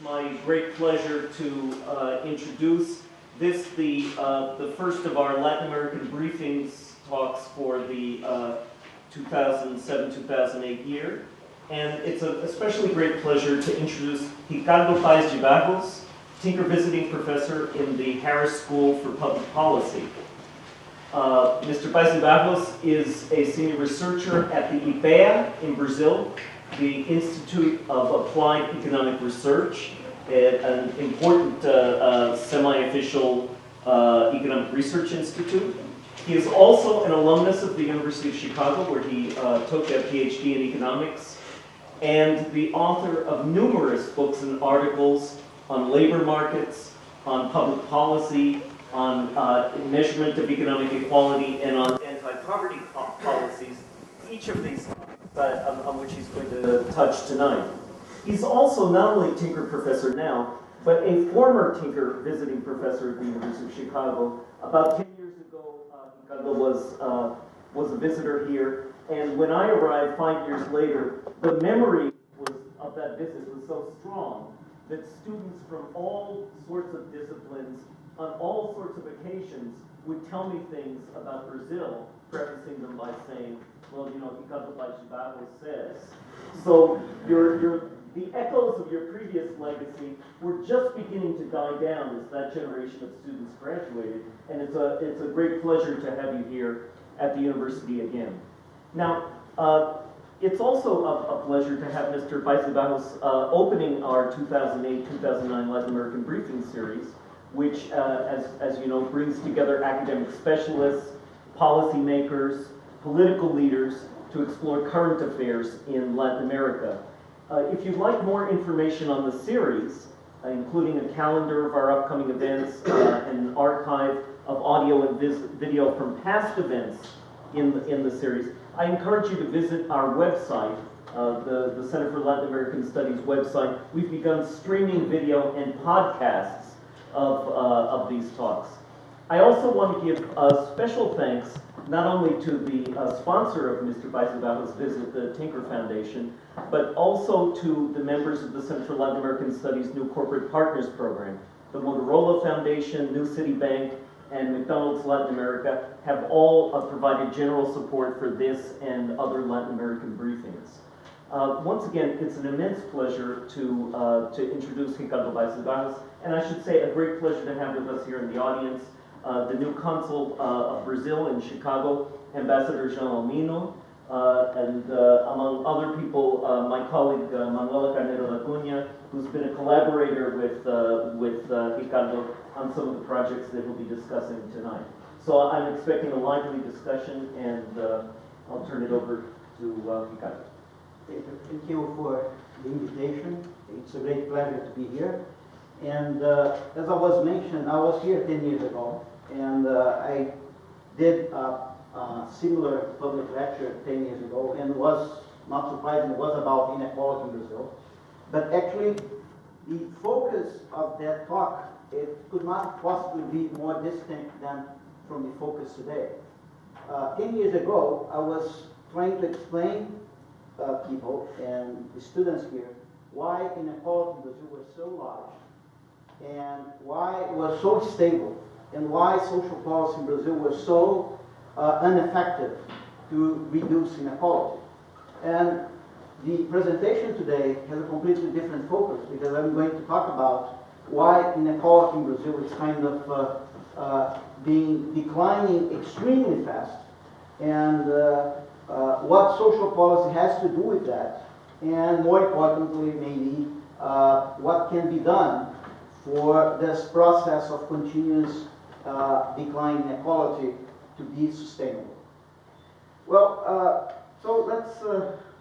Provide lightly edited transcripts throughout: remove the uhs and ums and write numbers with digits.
my great pleasure to introduce this, the first of our Latin American briefings talks for the 2007-2008 year. And it's an especially great pleasure to introduce Ricardo Paes de Barros, Tinker Visiting Professor in the Harris School for Public Policy. Mr. Paes de Barros is a senior researcher at the IPEA in Brazil, the Institute of Applied Economic Research, an important semi-official economic research institute. He is also an alumnus of the University of Chicago, where he took a PhD in economics, and the author of numerous books and articles on labor markets, on public policy, on measurement of economic equality, and on anti-poverty policies, each of these on which he's going to touch tonight. He's also not only Tinker Professor now, but a former Tinker Visiting Professor at the University of Chicago. About 10 years ago, Ricardo was a visitor here, and when I arrived 5 years later, the memory of that visit was so strong that students from all sorts of disciplines, on all sorts of occasions, would tell me things about Brazil, prefacing them by saying, well, you know, Ricardo Paes de Barros says. So the echoes of your previous legacy were just beginning to die down as that generation of students graduated, and it's a great pleasure to have you here at the university again. Now, it's also a pleasure to have Mr. Paes de Barros opening our 2008-2009 Latin American Briefing Series, which, as you know, brings together academic specialists, policymakers, political leaders to explore current affairs in Latin America. If you'd like more information on the series, including a calendar of our upcoming events and an archive of audio and video from past events in the series, I encourage you to visit our website, the Center for Latin American Studies website. We've begun streaming video and podcasts of these talks. I also want to give special thanks not only to the sponsor of Mr. Paes de Barros' visit, the Tinker Foundation, but also to the members of the Center for Latin American Studies' New Corporate Partners Program. The Motorola Foundation, New City Bank, and McDonald's Latin America have all provided general support for this and other Latin American briefings. Once again, it's an immense pleasure to introduce Ricardo Paes de Barros, and I should say a great pleasure to have with us here in the audience the new consul of Brazil in Chicago, Ambassador Jean Almino, and among other people, my colleague Manuela Carneiro da Cunha, who's been a collaborator with Ricardo on some of the projects that we'll be discussing tonight. So I'm expecting a lively discussion, and I'll turn it over to Ricardo. Thank you for the invitation. It's a great pleasure to be here. And as I was mentioned, I was here 10 years ago, and I did a similar public lecture 10 years ago, and was, not surprisingly, was about inequality in Brazil. But actually, the focus of that talk, it could not possibly be more distinct than from the focus today. 10 years ago, I was trying to explain people and the students here why inequality in Brazil was so large, and why it was so stable, and why social policy in Brazil was so ineffective to reduce inequality. And the presentation today has a completely different focus, because I'm going to talk about why inequality in Brazil is kind of declining extremely fast, and what social policy has to do with that, and more importantly, maybe, what can be done for this process of continuous decline in inequality to be sustainable. Well, so let's,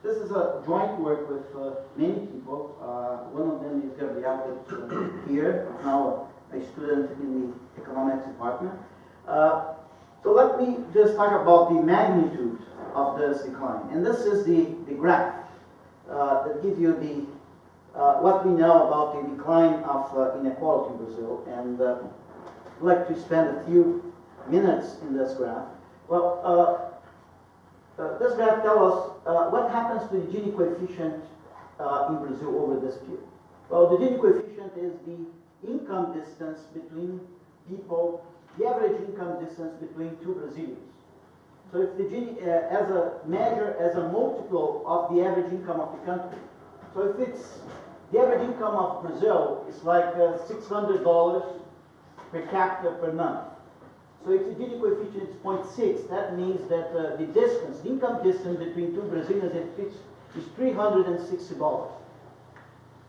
this is a joint work with many people. One of them is Gabriel here, now a student in the economics department. So let me just talk about the magnitude of this decline. And this is the graph that gives you the what we know about the decline of inequality in Brazil. And I'd like to spend a few minutes in this graph. Well, this graph tells us what happens to the Gini coefficient in Brazil over this period. Well, the Gini coefficient is the income distance between people, the average income distance between two Brazilians. So if the Gini, as a measure, as a multiple of the average income of the country. So if it's, the average income of Brazil is like $600 per capita per month. So if the Gini coefficient is 0.6, that means that the distance, the income distance between two Brazilians is $360.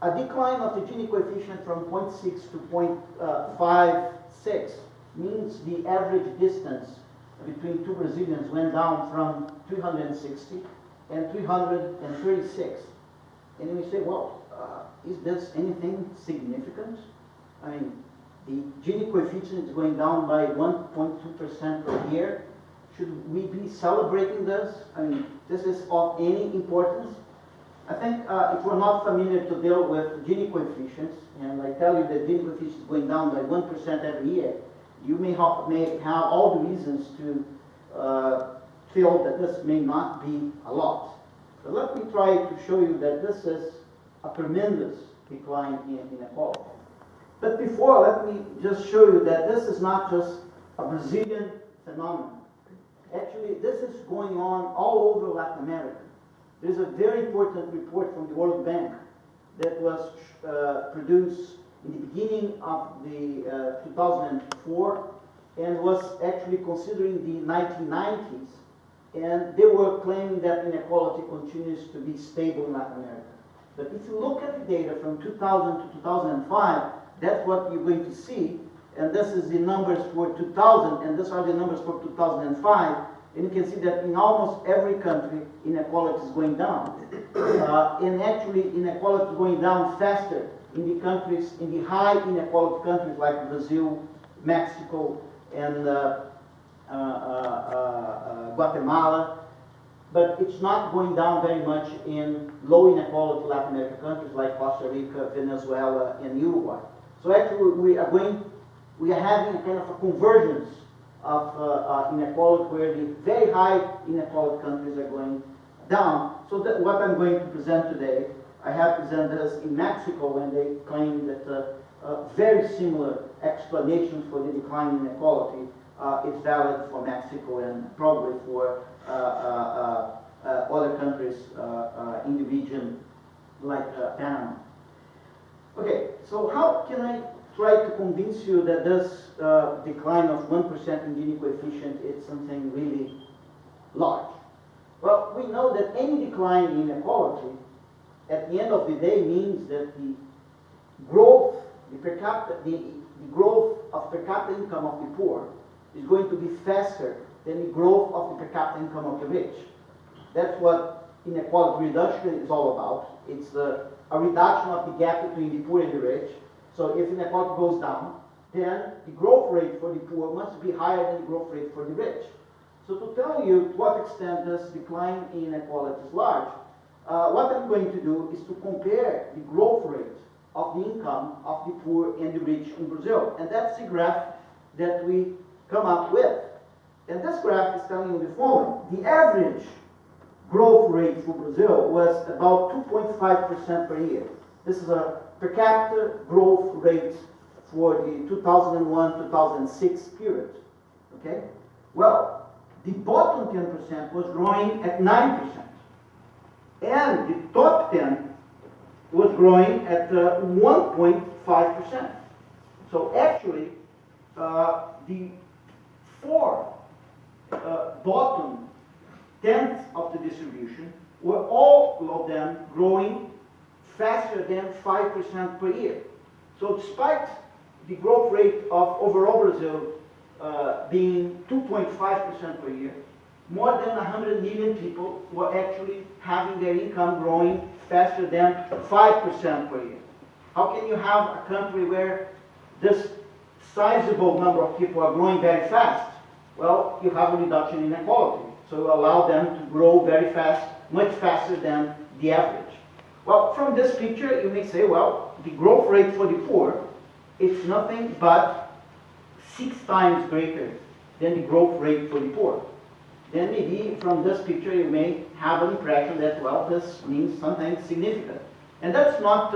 A decline of the Gini coefficient from 0.6 to 0.56 means the average distance between two Brazilians went down from 360 and 336. And you may say, well, is this anything significant? I mean, the Gini coefficient is going down by 1.2% per year. Should we be celebrating this? I mean, this is of any importance? I think if we're not familiar to deal with Gini coefficients, and I tell you that Gini coefficient is going down by 1% every year, you may have all the reasons to feel that this may not be a lot. But let me try to show you that this is a tremendous decline in inequality. But before, let me just show you that this is not just a Brazilian phenomenon. Actually, this is going on all over Latin America. There's a very important report from the World Bank that was produced in the beginning of the 2004 and was actually considering the 1990s, and they were claiming that inequality continues to be stable in Latin America. But if you look at the data from 2000 to 2005, that's what you're going to see, and this is the numbers for 2000, and these are the numbers for 2005, and you can see that in almost every country, inequality is going down. And actually, inequality is going down faster in the countries, in the high inequality countries like Brazil, Mexico, and Guatemala. But it's not going down very much in low inequality Latin American countries like Costa Rica, Venezuela, and Uruguay. So actually, we are having a kind of a convergence of inequality where the very high inequality countries are going down. So that what I'm going to present today, I have presented this in Mexico, and they claim that very similar explanations for the decline in inequality is valid for Mexico and probably for other countries in the region like Panama. Okay, so how can I try to convince you that this decline of 1% in Gini coefficient is something really large? Well, we know that any decline in inequality at the end of the day means that the growth, the growth of per capita income of the poor is going to be faster than the growth of the per capita income of the rich. That's what inequality reduction is all about. It's a reduction of the gap between the poor and the rich. So if inequality goes down, then the growth rate for the poor must be higher than the growth rate for the rich. So to tell you to what extent this decline in inequality is large, what I'm going to do is to compare the growth rate of the income of the poor and the rich in Brazil. And that's the graph that we come up with. And this graph is telling you the following. The average growth rate for Brazil was about 2.5% per year. This is a per capita growth rate for the 2001-2006 period. Okay? Well, the bottom 10% was growing at 9%. And the top 10 was growing at 1.5%. So actually, the four bottom tenths of the distribution were all of them growing faster than 5% per year. So despite the growth rate of overall Brazil being 2.5% per year, more than 100 million people were actually having their income growing faster than 5% per year. How can you have a country where this sizable number of people are growing very fast? Well, you have a reduction in inequality. So you allow them to grow very fast, much faster than the average. Well, from this picture, you may say, well, the growth rate for the poor is nothing but 6 times greater than the growth rate for the poor. Then maybe from this picture, you may have an impression that, well, this means something significant. And that's not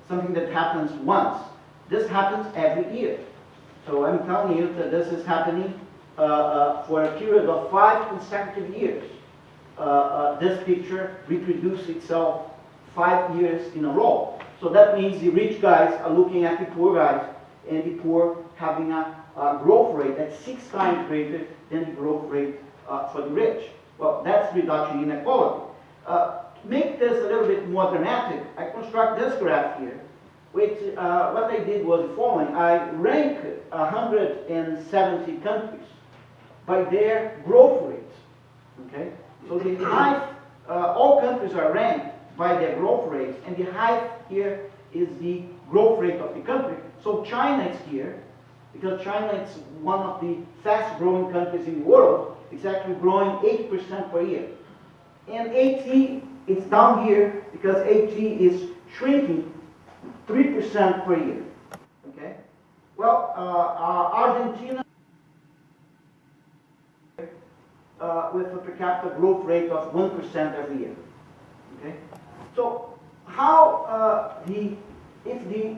something that happens once. This happens every year. So I'm telling you that this is happening for a period of 5 consecutive years. This picture reproduces itself 5 years in a row. So that means the rich guys are looking at the poor guys, and the poor having a growth rate that's 6 times greater than the growth rate for the rich. Well, that's reduction in inequality. To make this a little bit more dramatic, I construct this graph here, which what I did was the following. I ranked 170 countries by their growth rates. Okay? So the height, all countries are ranked by their growth rates, and the height here is the growth rate of the country. So China is here, because China is one of the fast-growing countries in the world. It's actually growing 8% per year. And AT is down here because AT is shrinking 3% per year. Okay? Well, Argentina with a per capita growth rate of 1% every year. Okay? So how if the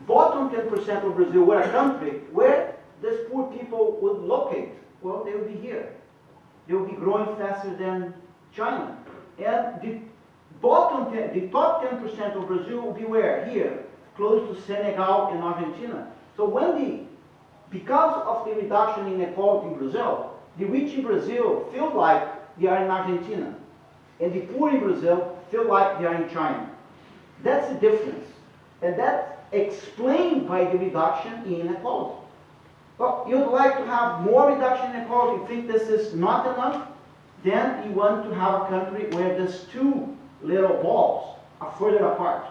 bottom 10% of Brazil were a country, where these poor people would locate? Well, they would be here. They would be growing faster than China. And the top 10% of Brazil will be where? Here, close to Senegal and Argentina. So because of the reduction in inequality in Brazil, the rich in Brazil feel like they are in Argentina, and the poor in Brazil feel like they are in China. That's the difference, and that's explained by the reduction in inequality. Well, you'd like to have more reduction in inequality. You think this is not enough? Then you want to have a country where these two little balls are further apart,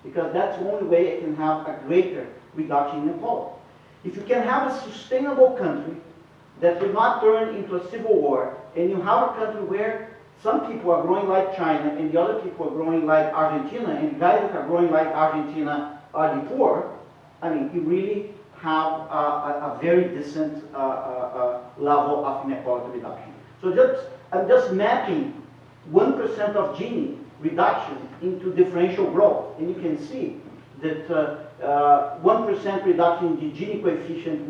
because that's the only way it can have a greater reduction in inequality. If you can have a sustainable country that will not turn into a civil war, and you have a country where some people are growing like China and the other people are growing like Argentina, and the guys that are growing like Argentina are the poor, I mean, you really have a very decent level of inequality reduction. So I'm just mapping 1% of Gini reduction into differential growth, and you can see that 1% reduction in the Gini coefficient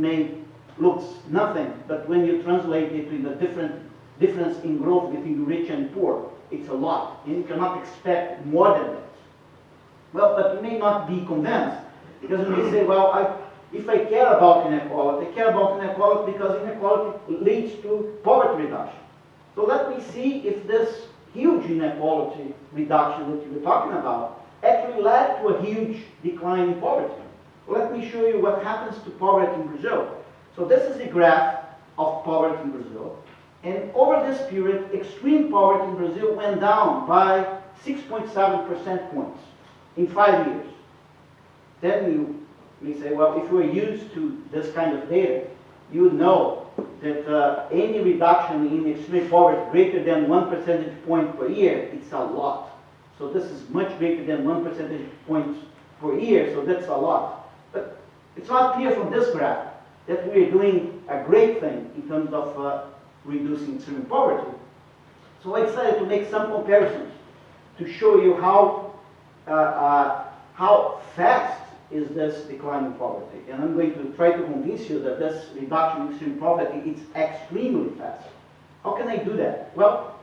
looks nothing, but when you translate it to the difference in growth between the rich and poor, it's a lot, and you cannot expect more than that. Well, but you may not be convinced, because you may say, well, if I care about inequality, I care about inequality because inequality leads to poverty reduction. So let me see if this huge inequality reduction that you were talking about actually led to a huge decline in poverty. Let me show you what happens to poverty in Brazil. So this is the graph of poverty in Brazil. And over this period, extreme poverty in Brazil went down by 6.7 percentage points in 5 years. Then you may say, well, if you are used to this kind of data, you would know that any reduction in extreme poverty greater than 1 percentage point per year, it's a lot. So this is much greater than 1 percentage point per year, so that's a lot. But it's not clear from this graph that we are doing a great thing in terms of reducing extreme poverty. So I decided to make some comparisons to show you how fast is this decline in poverty. And I'm going to try to convince you that this reduction in extreme poverty is extremely fast. How can I do that? Well,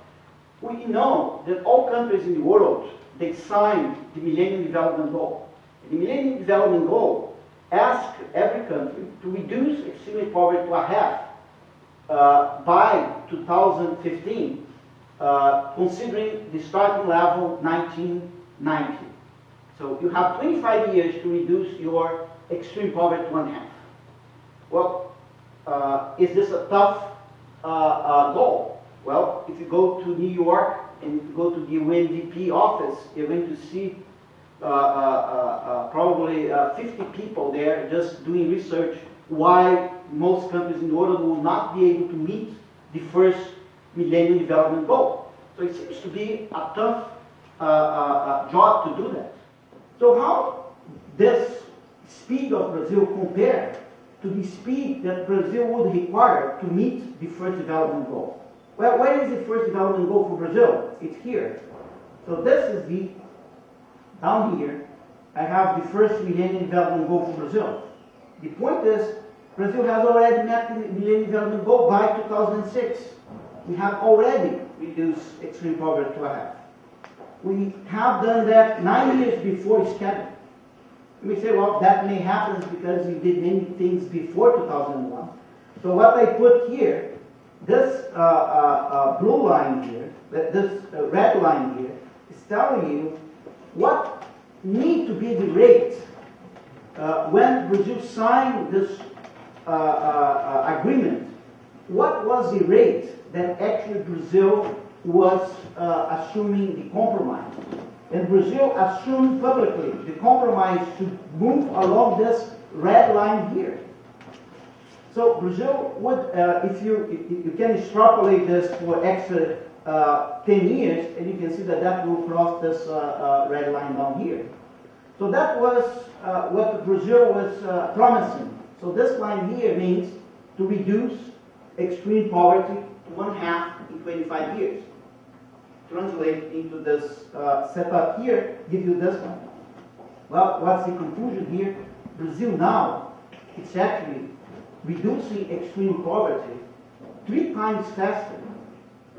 we know that all countries in the world, they signed the Millennium Development Goal. The Millennium Development Goal asks every country to reduce extreme poverty to a half by 2015, considering the starting level 1990. So you have 25 years to reduce your extreme poverty to 1/2. Well, is this a tough goal? Well, if you go to New York and if you go to the UNDP office, you're going to see probably 50 people there just doing research why most countries in the world will not be able to meet the first Millennium Development Goal. So it seems to be a tough job to do that. So how does speed of Brazil compare to the speed that Brazil would require to meet the first development goal? Well, where is the first development goal for Brazil? It's here. So this is down here, I have the first Millennium Development Goal for Brazil. The point is, Brazil has already met the Millennium Development Goal by 2006. We have already reduced extreme poverty to a half. We have done that 9 years before schedule. You may say, well, that may happen because we did many things before 2001. So what I put here, this blue line here, this red line here, is telling you what need to be the rate when Brazil signed this agreement. What was the rate that actually Brazil was assuming the compromise? And Brazil assumed publicly the compromise to move along this red line here. So Brazil would, if you can extrapolate this for extra 10 years, and you can see that that will cross this red line down here. So that was what Brazil was promising. So this line here means to reduce extreme poverty to 1/2 in 25 years. Translate into this setup here, give you this one. Well, what's the conclusion here? Brazil now, it's actually reducing extreme poverty 3 times faster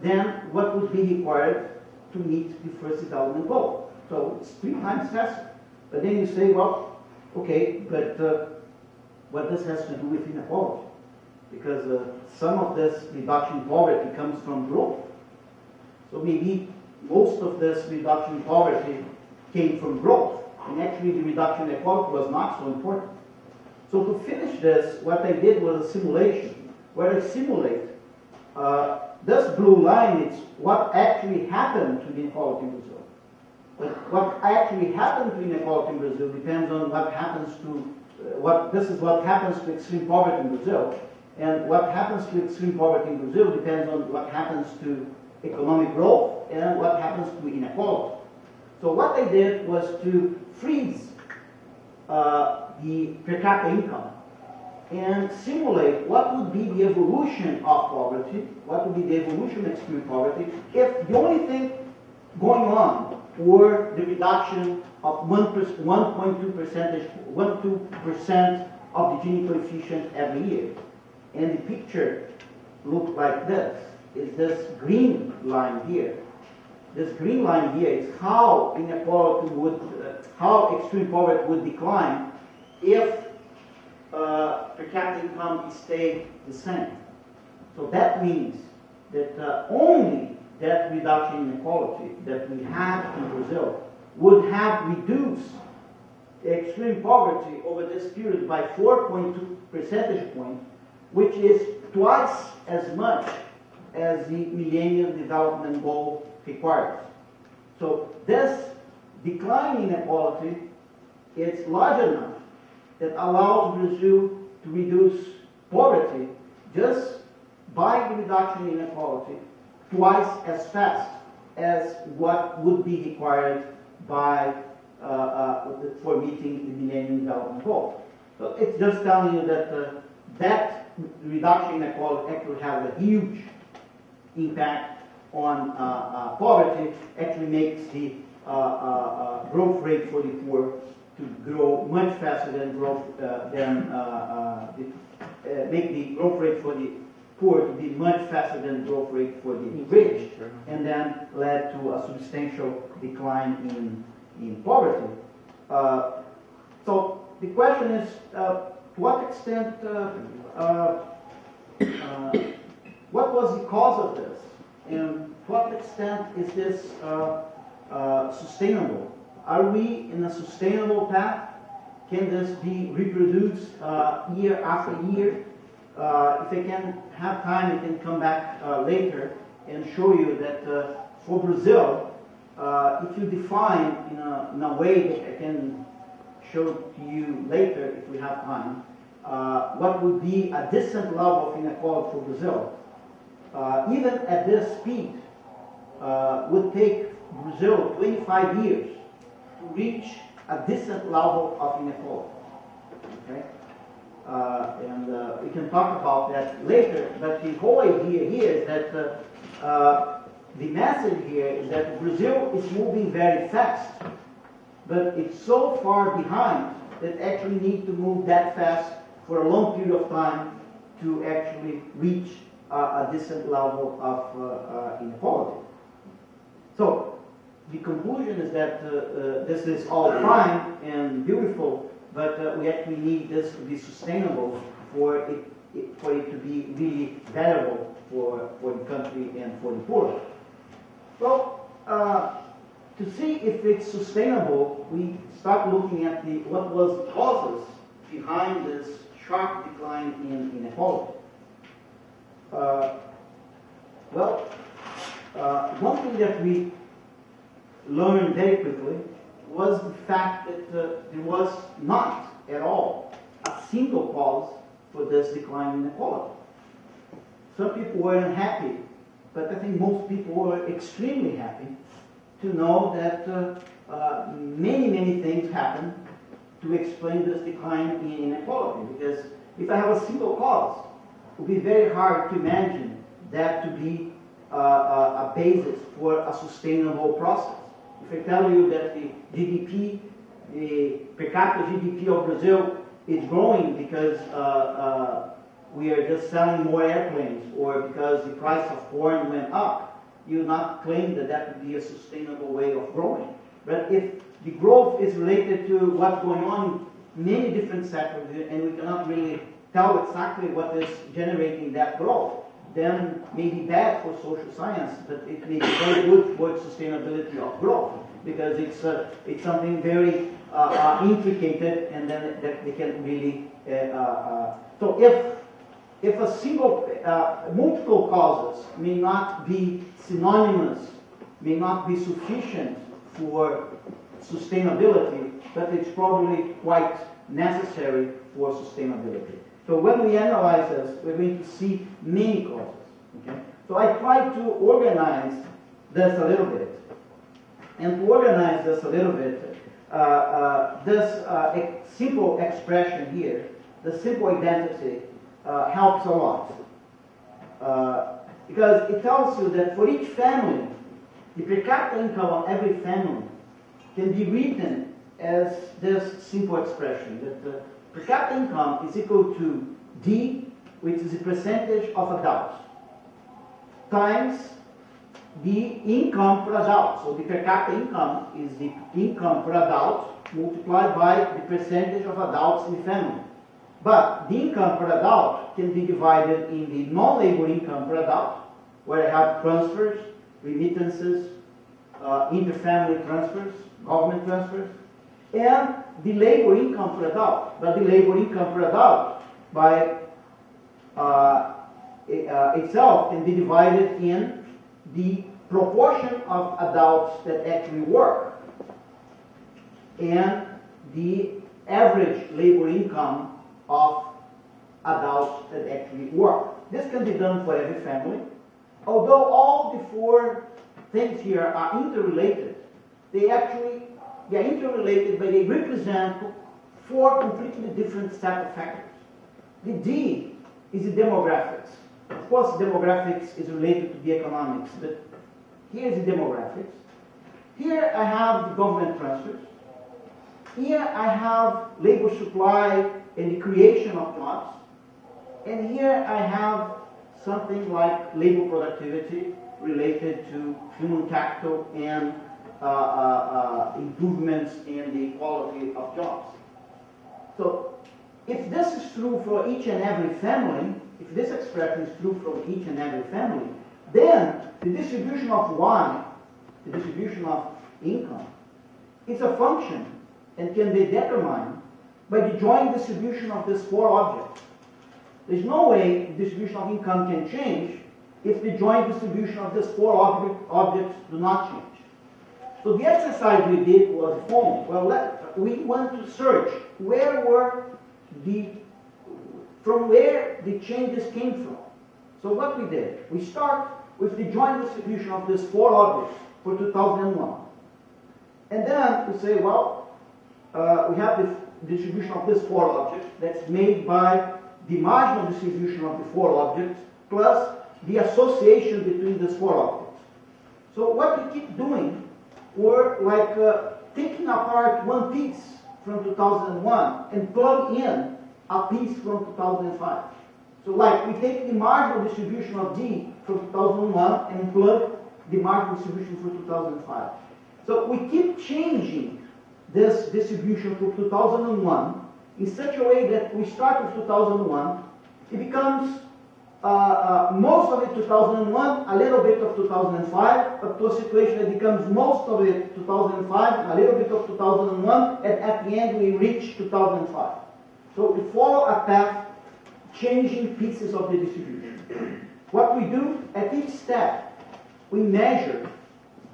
than what would be required to meet the first development goal. So it's 3 times faster. But then you say, well, okay, but what this has to do with inequality? Because some of this reduction in poverty comes from growth. So maybe most of this reduction in poverty came from growth, and actually the reduction in inequality was not so important. So to finish this, what I did was a simulation, where I simulate this blue line is what actually happened to the inequality in Brazil. But what actually happened to inequality in Brazil depends on what happens to, this is what happens to extreme poverty in Brazil. And what happens to extreme poverty in Brazil depends on what happens to economic growth and what happens to inequality. So what I did was to freeze the per capita income and simulate what would be the evolution of poverty, what would be the evolution of extreme poverty, if the only thing going on were the reduction of 1.2% of the Gini coefficient every year. And the picture looked like this, is this green line here. This green line here is how inequality would, how extreme poverty would decline if per capita income stayed the same. So that means that only that reduction in inequality that we have in Brazil would have reduced extreme poverty over this period by 4.2 percentage points, which is twice as much as the Millennium Development Goal requires. So this decline in inequality is large enough that allows Brazil to reduce poverty just by the reduction in inequality twice as fast as what would be required by for meeting the Millennium Development Goal. So it's just telling you that that reduction in inequality actually has a huge impact on poverty, actually makes the growth rate for the poor to grow much faster than make the growth rate for the poor to be much faster than the growth rate for the rich, and then led to a substantial decline in poverty. So the question is, to what extent, what was the cause of this? And to what extent is this sustainable? Are we in a sustainable path? Can this be reproduced year after year? If I can have time, I can come back later and show you that for Brazil, if you define in a way that I can show to you later if we have time, what would be a decent level of inequality for Brazil, even at this speed, would take Brazil 25 years to reach a decent level of inequality. Okay? And we can talk about that later, but the whole idea here is that the message here is that Brazil is moving very fast but it's so far behind that actually need to move that fast for a long period of time to actually reach a decent level of inequality. So the conclusion is that this is all fine and beautiful, but we actually need this to be sustainable for it to be really valuable for the country and for the poor. Well, to see if it's sustainable, we start looking at what was the causes behind this sharp decline in inequality. One thing that we learned very quickly was the fact that there was not at all a single cause for this decline in inequality. Some people were unhappy, but I think most people were extremely happy to know that many things happened to explain this decline in inequality. Because if I have a single cause, it would be very hard to imagine that to be a basis for a sustainable process. If I tell you that the GDP, the per capita GDP of Brazil is growing because we are just selling more airplanes or because the price of corn went up, you will not claim that that would be a sustainable way of growing. But if the growth is related to what's going on in many different sectors and we cannot really tell exactly what is generating that growth, then may be bad for social science, but it may be very good for sustainability of growth, because it's something very intricate, and then that they can really. So if a single, multiple causes may not be synonymous, may not be sufficient for sustainability, but it's probably quite necessary for sustainability. So when we analyze this, we're going to see many causes. Okay? So I tried to organize this a little bit. And to organize this a little bit, this simple expression here, the simple identity, helps a lot. Because it tells you that for each family, the per capita income of every family can be written as this simple expression, that per capita income is equal to D, which is the percentage of adults, times the income per adult. So the per capita income is the income per adult multiplied by the percentage of adults in the family. But the income per adult can be divided in the non-labor income per adult, where I have transfers, remittances, interfamily transfers, government transfers, and the labor income per adult. But the labor income per adult by itself can be divided in the proportion of adults that actually work and the average labor income of adults that actually work. This can be done for every family. Although all the four things here are interrelated, they are interrelated, but they represent four completely different set of factors. The D is the demographics. Of course, demographics is related to the economics, but here's the demographics. Here I have the government transfers. Here I have labor supply and the creation of jobs. And here I have something like labor productivity related to human capital and improvements in the quality of jobs. So if this is true for each and every family, if this expression is true for each and every family, then the distribution of Y, the distribution of income, is a function and can be determined by the joint distribution of these four objects. There's no way the distribution of income can change if the joint distribution of these four objects do not change. So the exercise we did was the following. Well, we want to search from where the changes came from. So what we did, we start with the joint distribution of these four objects for 2001. And then we say, well, we have the distribution of these four objects that's made by the marginal distribution of the four objects plus the association between these four objects. So what we keep doing were like taking apart one piece from 2001 and plug in a piece from 2005. So like we take the marginal distribution of D from 2001 and plug the marginal distribution for 2005. So we keep changing this distribution from 2001 in such a way that we start with 2001, it becomes most of it 2001, a little bit of 2005, up to a situation that becomes most of it 2005, a little bit of 2001, and at the end we reach 2005. So we follow a path changing pieces of the distribution. What we do at each step, we measure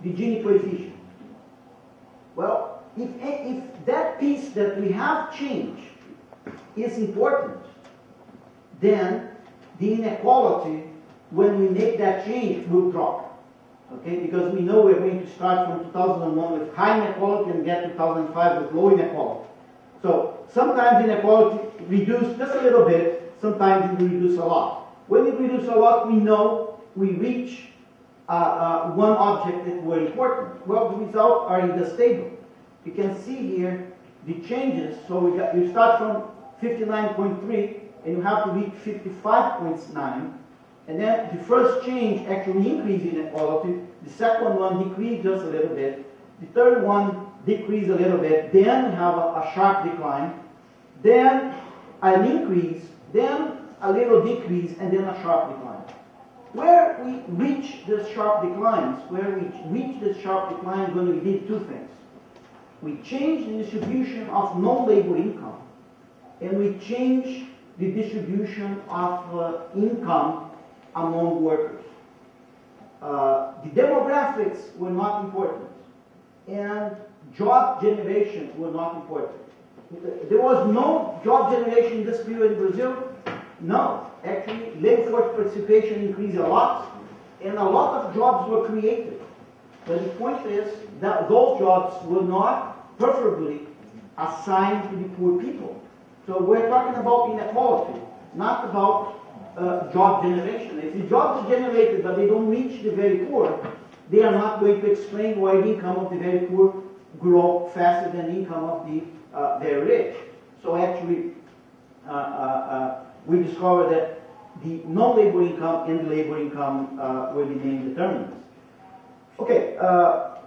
the Gini coefficient. Well, if that piece that we have changed is important, then the inequality, when we make that change, will drop. Okay? Because we know we're going to start from 2001 with high inequality and get 2005 with low inequality. So sometimes inequality reduces just a little bit, sometimes it reduces a lot. When it reduces a lot, we know we reach one object that were important. Well, the results are in this table. You can see here the changes. So you start from 59.3 and you have to reach 55.9. And then the first change actually increased inequality. The second one decreased just a little bit. The third one decreased a little bit. Then we have a sharp decline. Then an increase. Then a little decrease. And then a sharp decline. Where we reach the sharp declines, when we did two things. We changed the distribution of non-labor income, and we changed the distribution of income among workers. The demographics were not important, and job generation were not important. There was no job generation in this period in Brazil. No, actually, labor force participation increased a lot, and a lot of jobs were created. But the point is that those jobs were not preferably assigned to the poor people. So we're talking about inequality, not about job generation. If the jobs are generated but they don't reach the very poor, they are not going to explain why the income of the very poor grow faster than the income of the very rich. So actually, we discovered that the non-labor income and the labor income were the main determinants. Okay,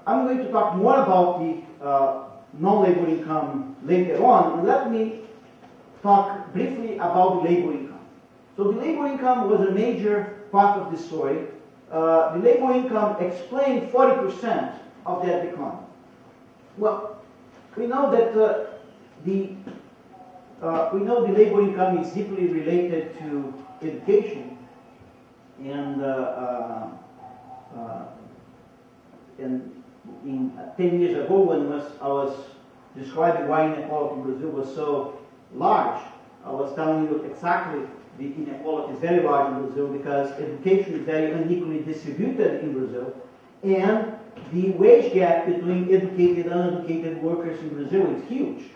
I'm going to talk more about the non-labor income later on, and let me talk briefly about the labor income. So the labor income was a major part of the story. The labor income explained 40% of that decline. Well, we know that the labor income is deeply related to education, and in 10 years ago, when I was describing why inequality in Brazil was so large, I was telling you exactly the inequality is very large in Brazil because education is very unequally distributed in Brazil, and the wage gap between educated and uneducated workers in Brazil is huge.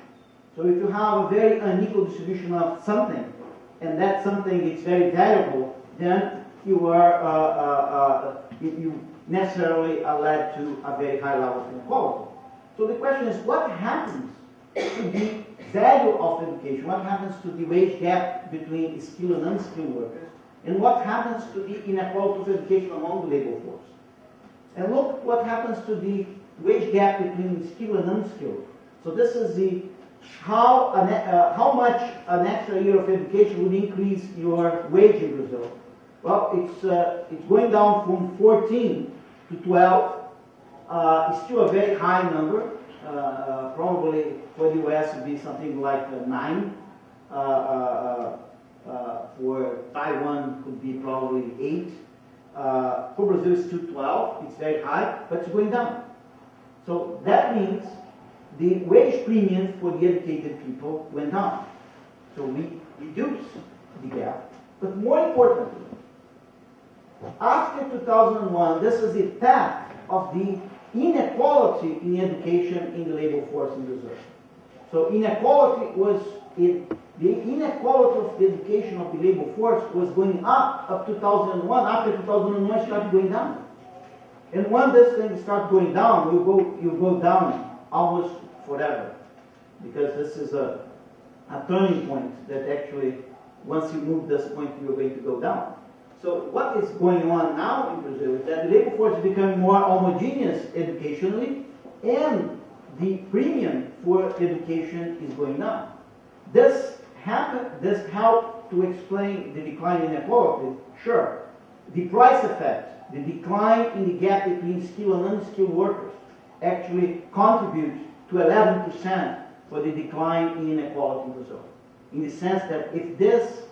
So if you have a very unequal distribution of something, and that something is very valuable, then you are you necessarily are led to a very high level of inequality. So the question is, what happens to the value of education? What happens to the wage gap between skilled and unskilled workers? And what happens to the inequality of education among the labor force? And look what happens to the wage gap between skilled and unskilled. So this is the how much an extra year of education would increase your wage in Brazil. Well, it's going down from 14 to 12. It's still a very high number. Probably for the US would be something like 9. For Taiwan could be probably 8. For Brazil it's still 12. It's very high, but it's going down. So that means the wage premium for the educated people went down. So we reduced the gap. But more importantly, after 2001, this is the path of the inequality in education in the labor force in Brazil. So inequality was, the inequality of the education of the labor force was going up 2001. After 2001, it started going down. And when this thing starts going down, you go down almost forever, because this is a turning point that actually, once you move this point, you're going to go down. So what is going on now in Brazil is that the labor force is becoming more homogeneous educationally, and the premium for education is going down. This helped to explain the decline in inequality, sure. The price effect, the decline in the gap between skilled and unskilled workers, actually contributes to 11% for the decline in inequality in Brazil. In the sense that if this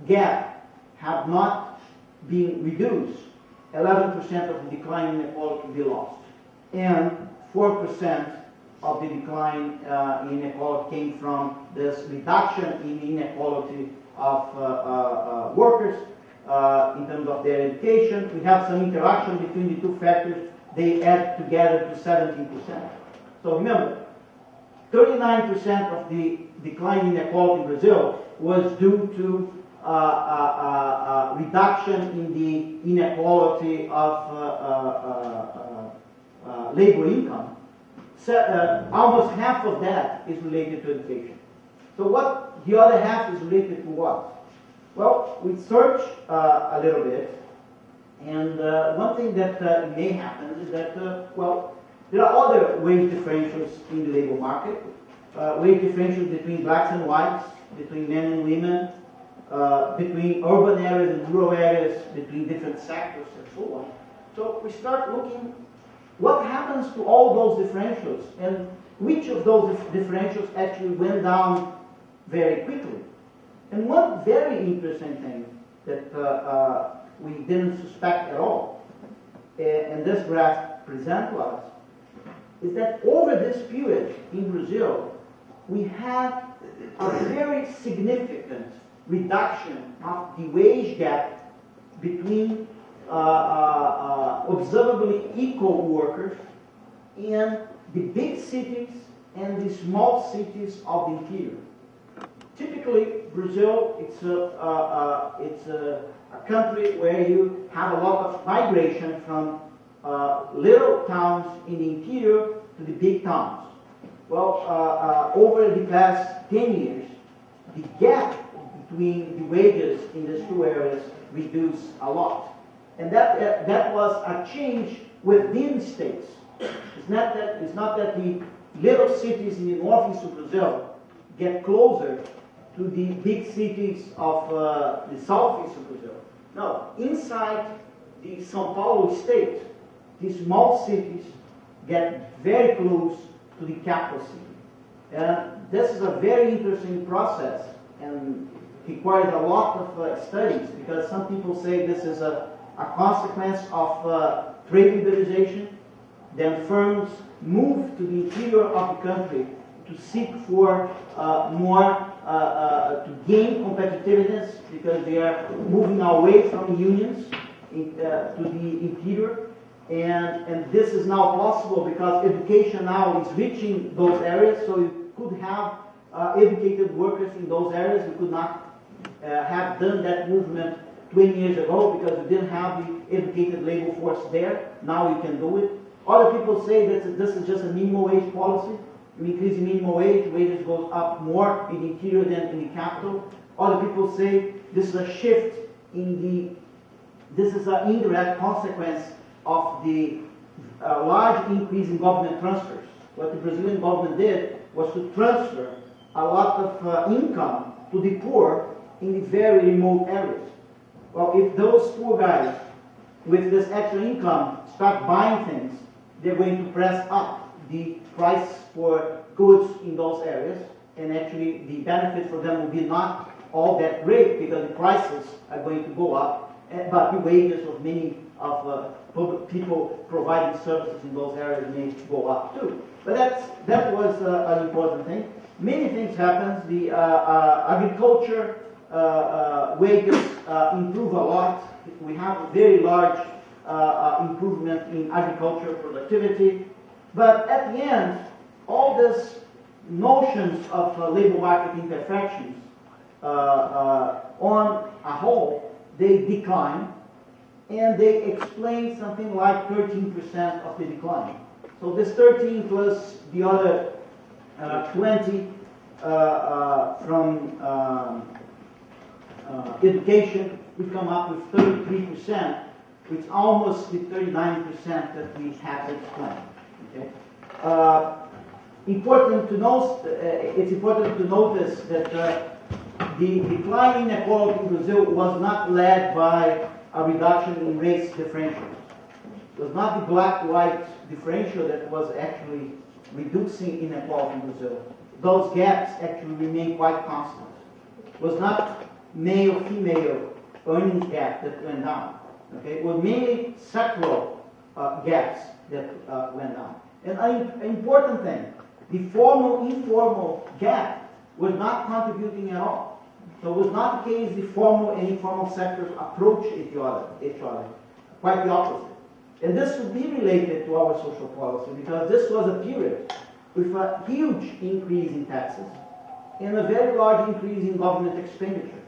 gap had not been reduced, 11% of the decline in inequality would be lost. And 4% of the decline in inequality came from this reduction in inequality of workers in terms of their education. We have some interaction between the two factors. They add together to 17%. So remember, 39% of the decline in inequality in Brazil was due to reduction in the inequality of labor income. So, almost half of that is related to education. So what the other half is related to what? Well, we searched a little bit, and one thing that may happen is that, well, there are other wage differentials in the labor market, wage differentials between blacks and whites, between men and women, between urban areas and rural areas, between different sectors, and so on. So we start looking what happens to all those differentials, and which of those differentials actually went down very quickly. And one very interesting thing that we didn't suspect at all, and this graph presents to us, is that over this period in Brazil, we had a very significant reduction of the wage gap between observably equal workers in the big cities and the small cities of the interior. Typically, Brazil, it's a country where you have a lot of migration from little towns in the interior to the big towns. Well, over the past 10 years, the gap between the wages in these two areas reduced a lot. And that was a change within states. It's not that the little cities in the northeast of Brazil get closer to the big cities of the southeast of Brazil. No, inside the São Paulo state, the small cities get very close to the capital city. And this is a very interesting process and requires a lot of studies, because some people say this is a consequence of trade liberalization. Then firms move to the interior of the country to seek for to gain competitiveness, because they are moving away from unions to the interior. And this is now possible because education now is reaching those areas, so you could have educated workers in those areas. We could not have done that movement 20 years ago because we didn't have the educated labor force there. Now you can do it. Other people say that this is just a minimum wage policy. You increase the minimum wage, wages goes up more in the interior than in the capital. Other people say this is a shift in this is an indirect consequence of the large increase in government transfers. What the Brazilian government did was to transfer a lot of income to the poor in the very remote areas. Well, if those poor guys with this extra income start buying things, they're going to press up the price for goods in those areas, and actually the benefit for them will be not all that great because the prices are going to go up, but the wages of many of public people providing services in those areas may go up too. But that was an important thing. Many things happened. The agriculture wages improve a lot. We have a very large improvement in agricultural productivity. But at the end, all these notions of labor market imperfections on a whole, they decline, and they explain something like 13% of the decline. So this 13 plus the other 20 from education, we come up with 33%, which is almost the 39% that we have explained. Okay? Important to note, it's important to notice that the decline in inequality in Brazil was not led by a reduction in race differentials. It was not the black-white differential that was actually reducing inequality in Brazil. Those gaps actually remain quite constant. It was not male-female earnings gap that went down. Okay? It was mainly sectoral gaps that went down. And an important thing, the formal-informal gap was not contributing at all. So it was not the case the formal and informal sectors approach each other. Quite the opposite. And this would be related to our social policy because this was a period with a huge increase in taxes and a very large increase in government expenditure.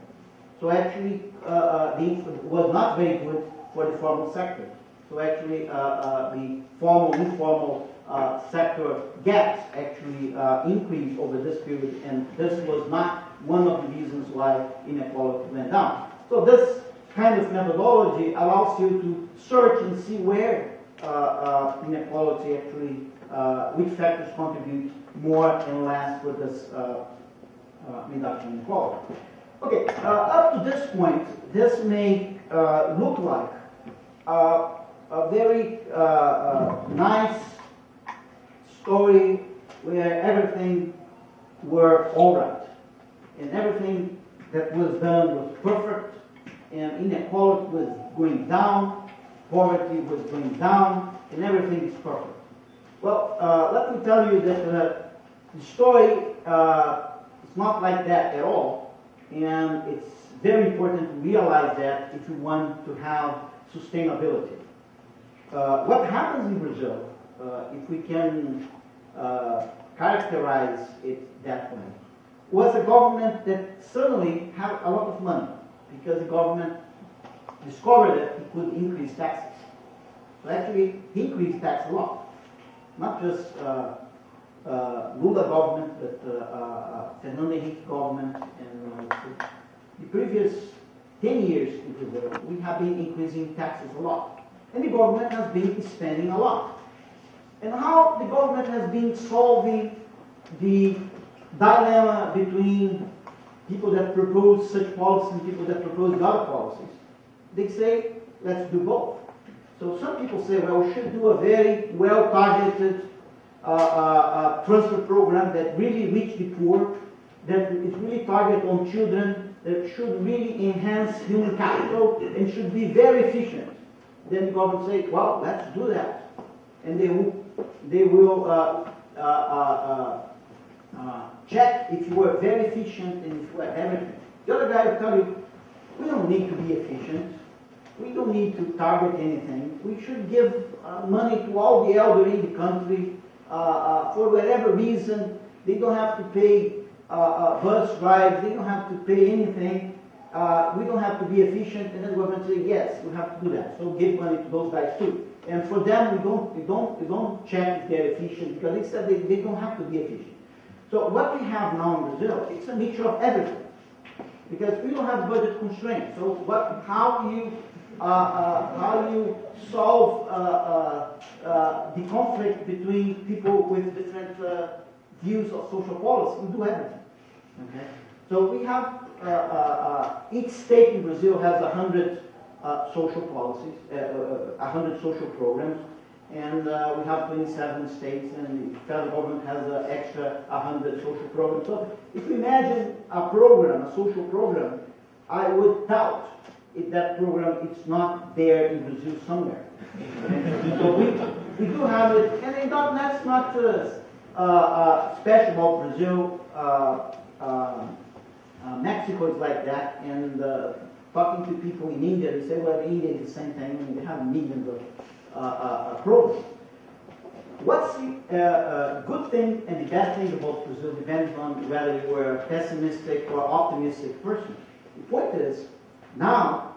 So actually, it was not very good for the formal sector. So actually, the formal-informal sector gaps actually increased over this period, and this was not one of the reasons why inequality went down. So this kind of methodology allows you to search and see where inequality actually, which factors contribute more and less for this reduction in inequality. Okay, up to this point, this may look like a very nice story where everything were all right, and everything that was done was perfect, and inequality was going down, poverty was going down, and everything is perfect. Well, let me tell you that the story is not like that at all, and it's very important to realize that if you want to have sustainability. What happens in Brazil, if we can characterize it that way, was a government that suddenly had a lot of money because the government discovered that it could increase taxes. So actually, he increased tax a lot. Not just Lula government, but Fernando Henrique government, and the previous 10 years in Brazil, we have been increasing taxes a lot. And the government has been spending a lot. And how the government has been solving the dilemma between people that propose such policies and people that propose other policies. They say, let's do both. So some people say, well, we should do a very well-targeted transfer program that really reach the poor, that is really targeted on children, that should really enhance human capital and should be very efficient. Then the government say, well, let's do that. And they will check if you are very efficient and if you are everything. The other guy will tell you, we don't need to be efficient. We don't need to target anything. We should give money to all the elderly in the country for whatever reason. They don't have to pay bus rides. They don't have to pay anything. We don't have to be efficient. And then the government say, yes, we have to do that. So give money to those guys too. And for them, we don't check if they're efficient because they said they don't have to be efficient. So what we have now in Brazil, it's a mixture of everything. Because we don't have budget constraints. So how you solve the conflict between people with different views of social policy? We do everything. Okay. So we have each state in Brazil has 100 social policies, 100 social programs, and we have 27 states, and the federal government has an extra 100 social programs. So if you imagine a program, a social program, I would doubt if that program is not there in Brazil somewhere. So we do have it, and that's not special about Brazil. Mexico is like that, and talking to people in India, they say, well, India is the same thing, and they have millions of programs. What's the good thing and the bad thing about Brazil depends on whether you are a pessimistic or optimistic person. The point is, now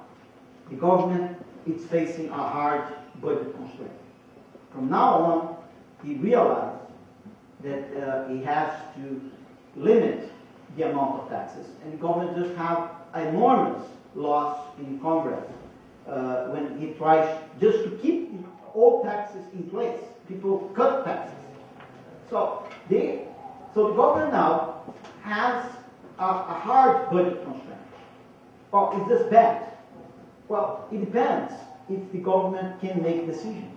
the government is facing a hard budget constraint. From now on, he realized that he has to limit the amount of taxes, and the government just have enormous loss in Congress when he tries just to keep all taxes in place. People cut taxes. So the government now has a hard budget constraint. Well, is this bad? Well, it depends if the government can make decisions.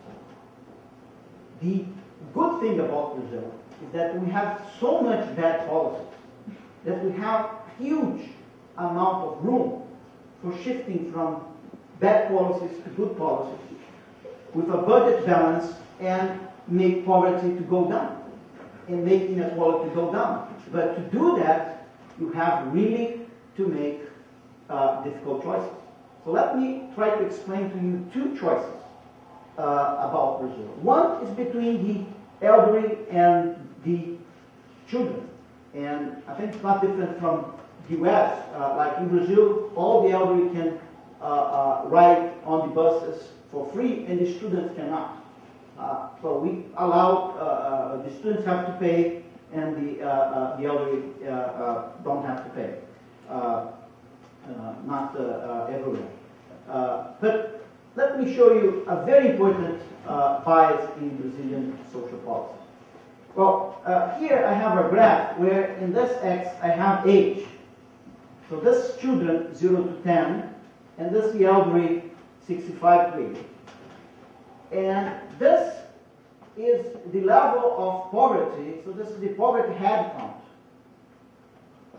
The good thing about Brazil is that we have so much bad policy that we have huge amount of room for shifting from bad policies to good policies with a budget balance and make poverty to go down and make inequality go down. But to do that, you have really to make difficult choices. So let me try to explain to you two choices about Brazil. One is between the elderly and the children. And I think it's not different from the US. Like in Brazil, all the elderly can ride on the buses for free, and the students cannot. So we allow the students have to pay, and the elderly don't have to pay. Not everywhere. But let me show you a very important bias in Brazilian social policy. Well, here I have a graph where in this X I have age. So this children 0 to 10, and this the elderly 65 to 80. And this is the level of poverty, so this is the poverty head count.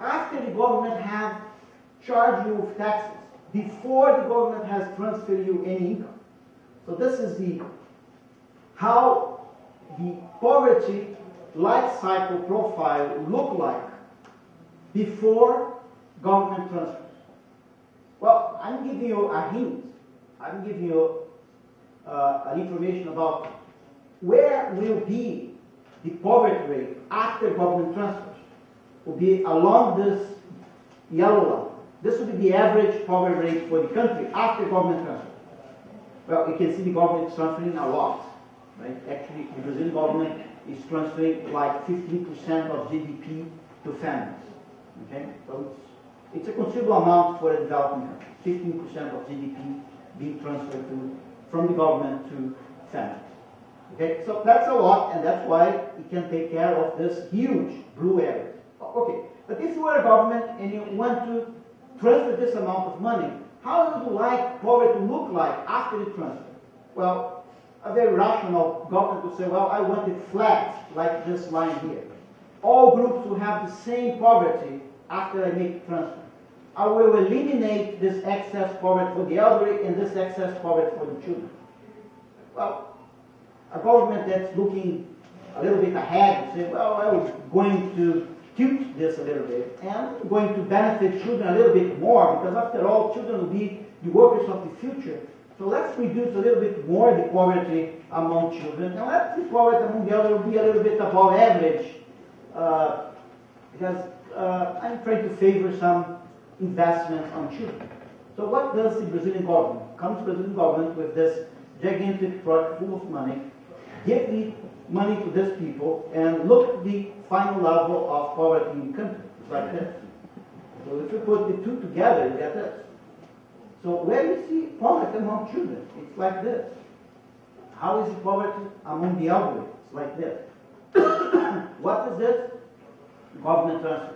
After the government has charged you with taxes, before the government has transferred you any income. So this is how the poverty life cycle profile look like before government transfer. Well, I'm giving you a hint. I'm giving you information about where will be the poverty rate after government transfers. Will be along this yellow line. This will be the average poverty rate for the country after government transfer. Well, you can see the government is transferring a lot, right? Actually, the Brazilian government is transferring like 15% of GDP to families. Okay, so it's a considerable amount for a developing country. 15% of GDP being transferred from the government to families. Okay, so that's a lot, and that's why it can take care of this huge blue area. Okay, but if you were a government and you want to transfer this amount of money, how would you like poverty to look like after the transfer? Well, a very rational government would say, well, I want it flat, like this line here. All groups will have the same poverty after I make the transfer. I will eliminate this excess poverty for the elderly and this excess poverty for the children. Well, a government that's looking a little bit ahead would say, well, I'm going to tilt this a little bit and going to benefit children a little bit more, because after all, children will be the workers of the future. So let's reduce a little bit more the poverty among children, and let the poverty among the elderly be a little bit above average, because I'm trying to favor some investment on children. So what does the Brazilian government? Comes the Brazilian government with this gigantic project full of money, give the money to these people, and look at the final level of poverty in the country. It's like this. So if you put the two together, you get this. So where do you see poverty among children? It's like this. How is the poverty among the elderly? It's like this. What is this? Government transfer.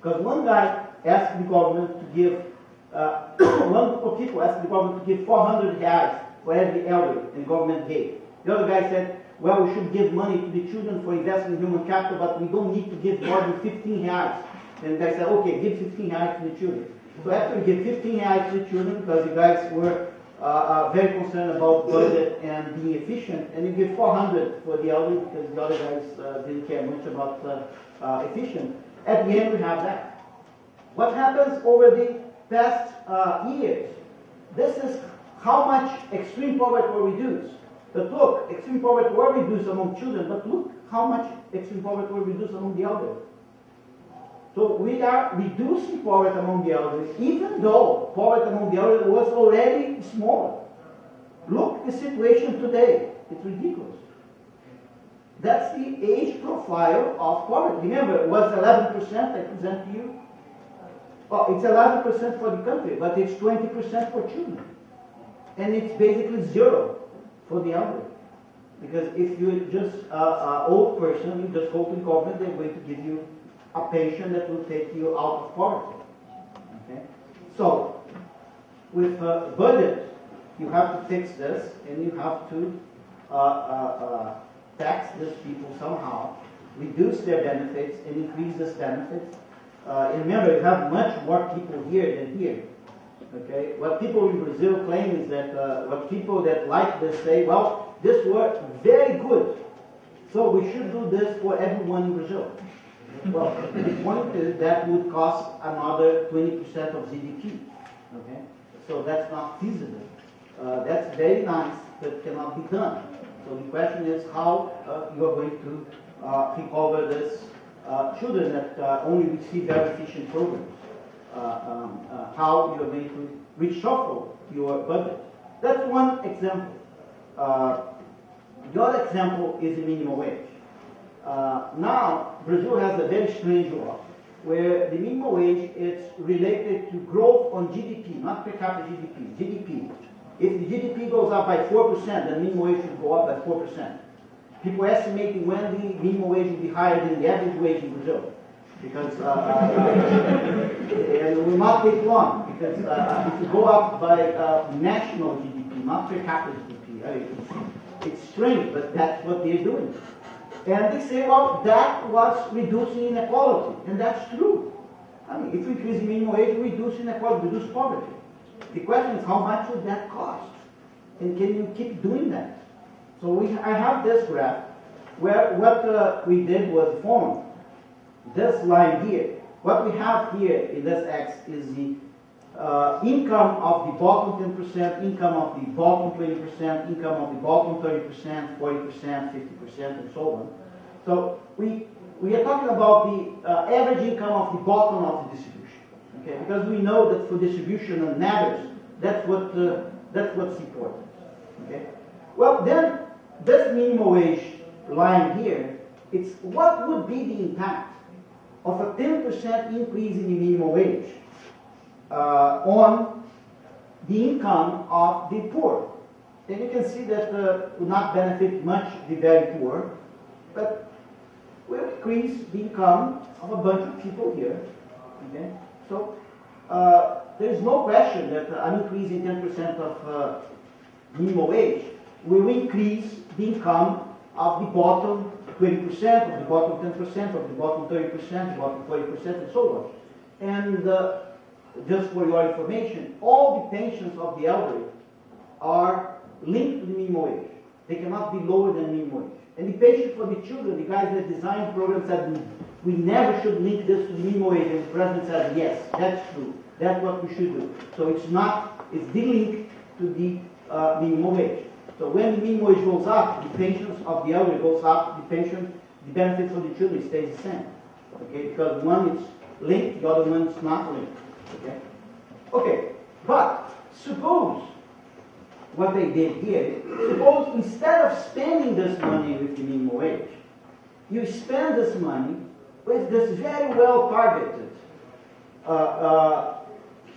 Because one guy asked the government to give, one group of people asked the government to give 400 reais for every elderly, and the government gave. The other guy said, well, we should give money to the children for investing in human capital, but we don't need to give more than 15 reais. And the guy said, okay, give 15 reais to the children. So after we give 15 reais to the children, because the guys were very concerned about budget and being efficient, and you give 400 for the elderly, because the other guys didn't care much about efficient. At the end, we have that. What happens over the past years? This is how much extreme poverty were reduced. But look, extreme poverty were reduced among children, but look how much extreme poverty were reduced among the elderly. So we are reducing poverty among the elderly, even though poverty among the elderly was already smaller. Look at the situation today. It's ridiculous. That's the age profile of poverty. Remember, it was 11% I present to you. Well, it's 11% for the country, but it's 20% for children. And it's basically zero for the elderly. Because if you're just an old person, you just go to the government, they're going to give you a pension that will take you out of poverty. Okay? So, with a budget, you have to fix this, and you have to tax these people somehow, reduce their benefits, and increase these benefits. And remember, you have much more people here than here. Okay? What people in Brazil claim is that what people that like this say, well, this worked very good, so we should do this for everyone in Brazil. Well, the point is that would cost another 20% of GDP. Okay? So that's not feasible. That's very nice, but cannot be done. So the question is how you are going to recover this children that only receive very efficient programs. How you are going to reshuffle your budget. That's one example. The other example is the minimum wage. Now, Brazil has a very strange law where the minimum wage is related to growth on GDP, not per capita GDP, GDP. If the GDP goes up by 4%, the minimum wage should go up by 4%. People estimating when the minimum wage will be higher than the average wage in Brazil. Because it will not take long, because if you go up by national GDP, not per capita GDP, it's strange, but that's what they're doing. And they say, well, that was reducing inequality, and that's true. I mean, if you increase the minimum wage, reduce inequality, reduce poverty. The question is, how much would that cost? And can you keep doing that? So I have this graph, where what we did was form this line here. What we have here in this X is the income of the bottom 10%, income of the bottom 20%, income of the bottom 30%, 40%, 50%, and so on. So we are talking about the average income of the bottom of the distribution. Okay? Because we know that for distribution and matters, that's what's important. Okay? Well, then this minimum wage line here, it's what would be the impact of a 10% increase in the minimum wage on the income of the poor. And you can see that will not benefit much the very poor, but will increase the income of a bunch of people here. Okay? So there is no question that an increase in 10% of minimum wage will increase the income of the bottom 20%, of the bottom 10%, of the bottom 30%, the bottom 40%, and so on. And just for your information, all the pensions of the elderly are linked to the minimum wage. They cannot be lower than minimum wage. And the pension for the children, the guys that designed programs said, we never should link this to the minimum wage. And the president said, yes, that's true. That's what we should do. So it's de-linked to the minimum wage. So when the minimum wage goes up, the pensions of the elderly goes up, the benefits for the children stays the same. Okay, because one is linked, the other one is not linked. Okay? Okay, but suppose what they did here, suppose instead of spending this money with the minimum wage, you spend this money with this very well targeted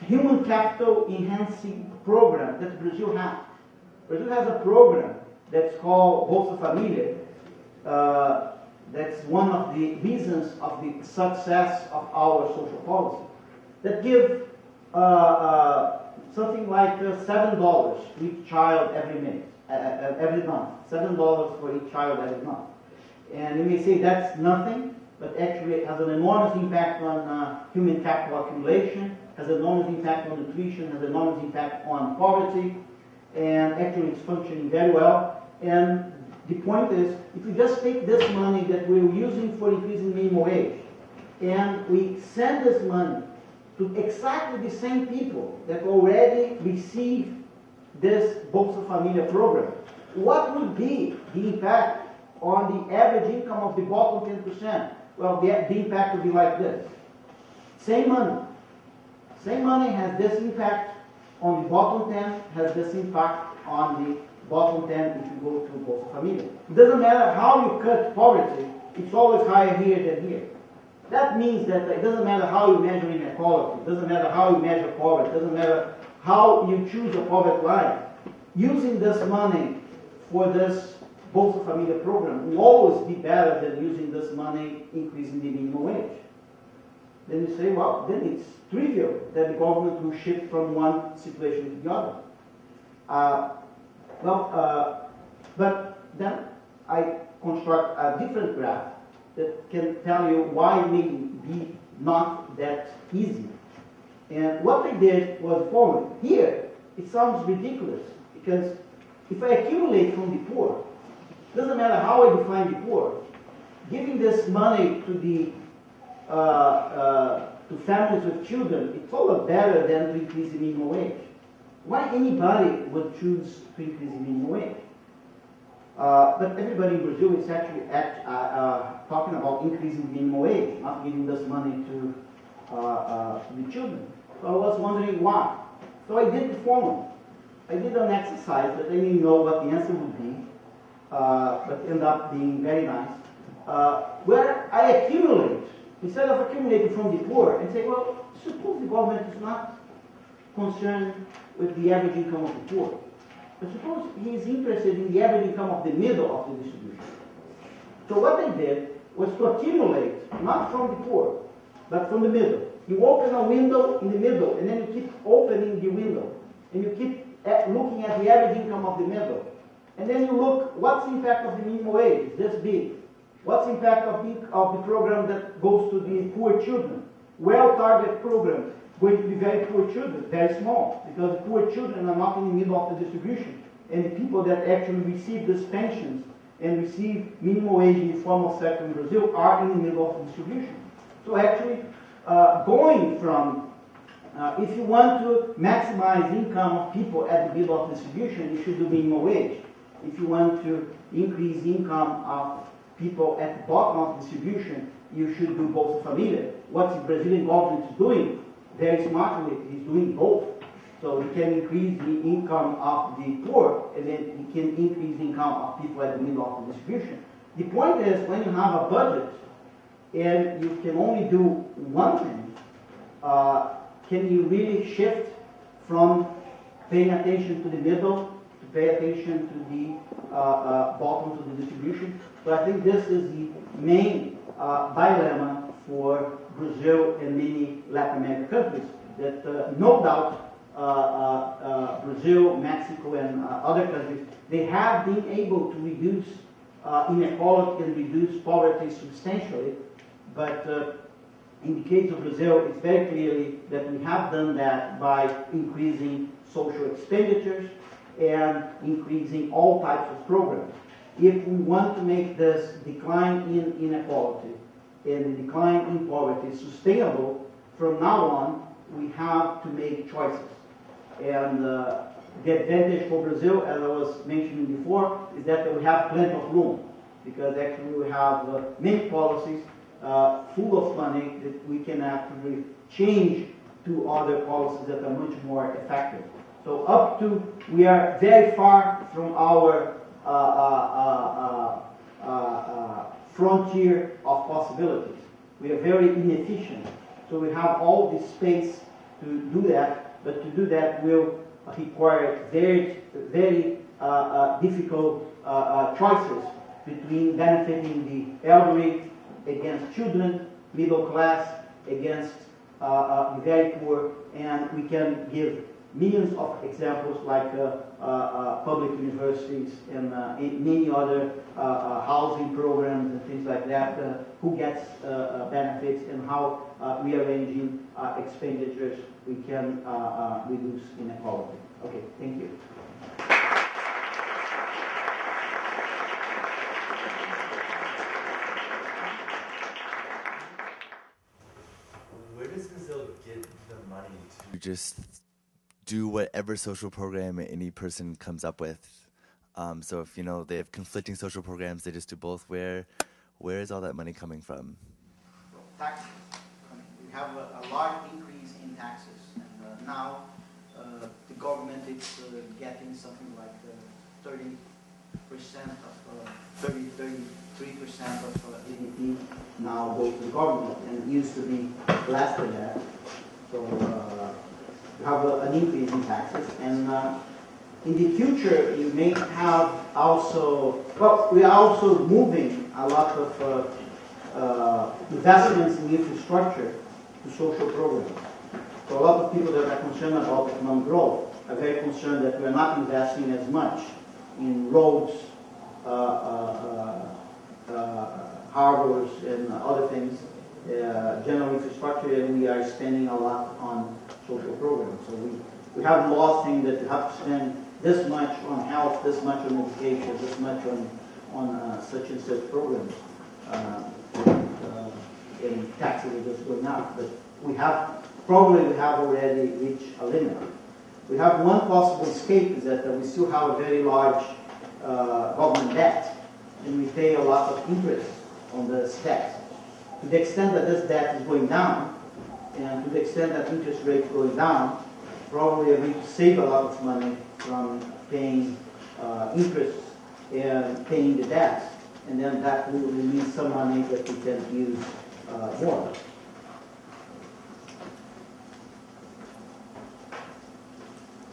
human capital enhancing program that Brazil has. Brazil has a program that's called Bolsa Família. That's one of the reasons of the success of our social policy. That give something like $7 to each child every month. $7 for each child every month. And you may say that's nothing, but actually it has an enormous impact on human capital accumulation, has an enormous impact on nutrition, has an enormous impact on poverty, and actually it's functioning very well. And the point is, if we just take this money that we're using for increasing minimum wage, and we send this money to exactly the same people that already receive this Bolsa Família program, what would be the impact on the average income of the bottom 10%? Well, the impact would be like this. Same money. Same money has this impact on the bottom 10, has this impact on the bottom 10 if you go to Bolsa Familia. It doesn't matter how you cut poverty, it's always higher here than here. That means that it doesn't matter how you measure inequality, it doesn't matter how you measure poverty, it doesn't matter how you choose a poverty line. Using this money for this Bolsa Familia program will always be better than using this money increasing the minimum wage. Then you say, well, then it's trivial that the government will shift from one situation to the other. But then I construct a different graph that can tell you why it may be not that easy. And what they did was the following. Here, it sounds ridiculous, because if I accumulate from the poor, it doesn't matter how I define the poor, giving this money to the to families with children, it's all better than to increase the minimum wage. Why anybody would choose to increase the minimum wage? But everybody in Brazil is actually talking about increasing the minimum wage, not giving this money to the children. So I was wondering why. So I did the following. I did an exercise that I didn't know what the answer would be, but ended up being very nice, where I accumulate, instead of accumulating from the poor, and say, well, suppose the government is not concerned with the average income of the poor. But suppose he is interested in the average income of the middle of the distribution. So what they did was to accumulate, not from the poor, but from the middle. You open a window in the middle, and then you keep opening the window, and you keep looking at the average income of the middle. And then you look, what's the impact of the minimum wage? This big. What's the impact of the program that goes to the poor children? Well-targeted program, going to be very poor children, very small, because the poor children are not in the middle of the distribution. And the people that actually receive these pensions and receive minimum wage in the formal sector in Brazil are in the middle of the distribution. So actually, going from, if you want to maximize income of people at the middle of distribution, you should do minimum wage. If you want to increase income of people at the bottom of distribution, you should do Bolsa Familia. What the Brazilian government is doing, very smartly, is doing both. So you can increase the income of the poor, and then you can increase the income of people at the middle of the distribution. The point is, when you have a budget, and you can only do one thing, can you really shift from paying attention to the middle to pay attention to the bottom of the distribution? So I think this is the main dilemma for Brazil and many Latin American countries, that no doubt Brazil, Mexico, and other countries, they have been able to reduce inequality and reduce poverty substantially. But in the case of Brazil, it's very clearly that we have done that by increasing social expenditures and increasing all types of programs. If we want to make this decline in inequality and the decline in poverty sustainable, from now on, we have to make choices. And the advantage for Brazil, as I was mentioning before, is that we have plenty of room, because actually we have many policies full of money that we can actually change to other policies that are much more effective. So up to, we are very far from our frontier of possibilities. We are very inefficient. So we have all this space to do that, but to do that will require very, very difficult choices between benefiting the elderly against children, middle class against the very poor, and we can give millions of examples like public universities and many other housing programs and things like that, who gets benefits, and how rearranging expenditures we can reduce inequality. Okay, thank you. Where does Brazil get the money to just do whatever social program any person comes up with? So if, they have conflicting social programs, they just do both. Where is all that money coming from? Taxes. We have a large increase in taxes, and now the government is getting something like 30% of 33% of GDP now goes to the government, and it used to be less than that. So you have an increase in taxes, and in the future you may have also, well, we are also moving a lot of investments in infrastructure to social programs. So a lot of people that are concerned about economic growth are very concerned that we are not investing as much in roads, harbors, and other things, general infrastructure, and we are spending a lot on social programs. So we have laws saying that you have to spend this much on health, this much on education, this much on such and such programs. And taxes are just going up. But we have already reached a limit. We have one possible escape is that we still have a very large government debt, and we pay a lot of interest on this debt. To the extent that this debt is going down, and to the extent that interest rates going down, probably we're going to save a lot of money from paying interest and paying the debt, and then that will release some money that we can use more.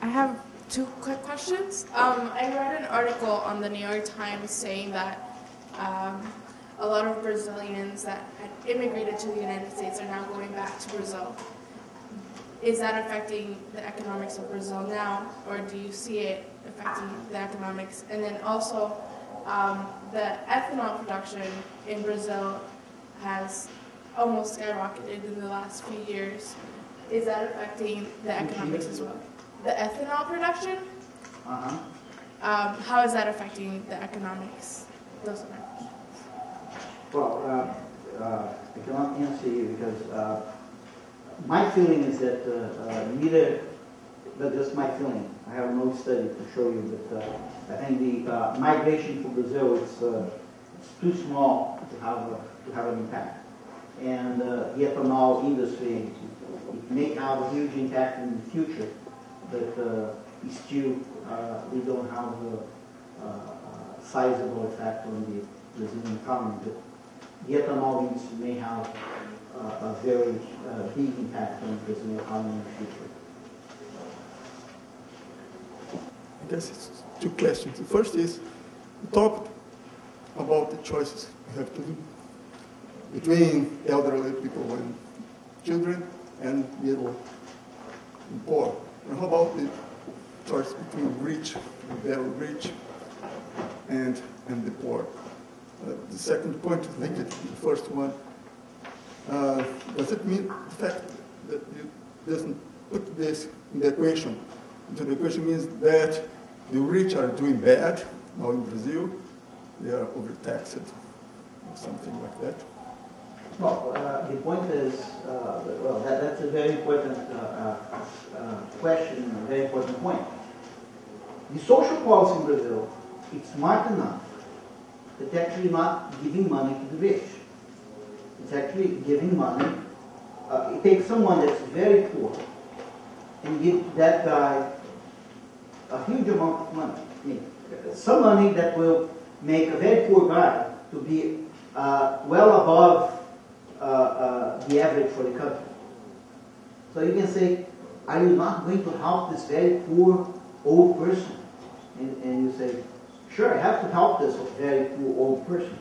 I have two quick questions. I read an article on the New York Times saying that a lot of Brazilians that had immigrated to the United States are now going back to Brazil. Is that affecting the economics of Brazil now, or do you see it affecting the economics? And then also, the ethanol production in Brazil has almost skyrocketed in the last few years. Is that affecting the economics as well? The ethanol production? How is that affecting the economics? Those are my questions. Well, I cannot answer you because my feeling is that neither, but just my feeling. I have no study to show you, but I think the migration from Brazil it's too small to have an impact. And the ethanol industry, it may have a huge impact in the future, but still we don't have a sizable effect on the Brazilian economy. But the ethanol industry may have a very big impact on the Brazilian economy in the future. I guess it's two questions. The first is, you talked about the choices you have to do between elderly people and children and middle and poor. And how about the choice between rich, very rich, and the poor? The second point, I think it's the first one. Does it mean the fact that you doesn't put this in the equation? So the equation means that the rich are doing bad now in Brazil, they are overtaxed, or something like that. Well, the point is, well, that's a very important question, a very important point. The social policy in Brazil, it's smart enough. It's actually not giving money to the rich. It's actually giving money. It takes someone that's very poor and give that guy a huge amount of money. I mean, some money that will make a very poor guy to be well above the average for the country. So you can say, are you not going to help this very poor old person? And you say, sure, I have to help this very poor old person.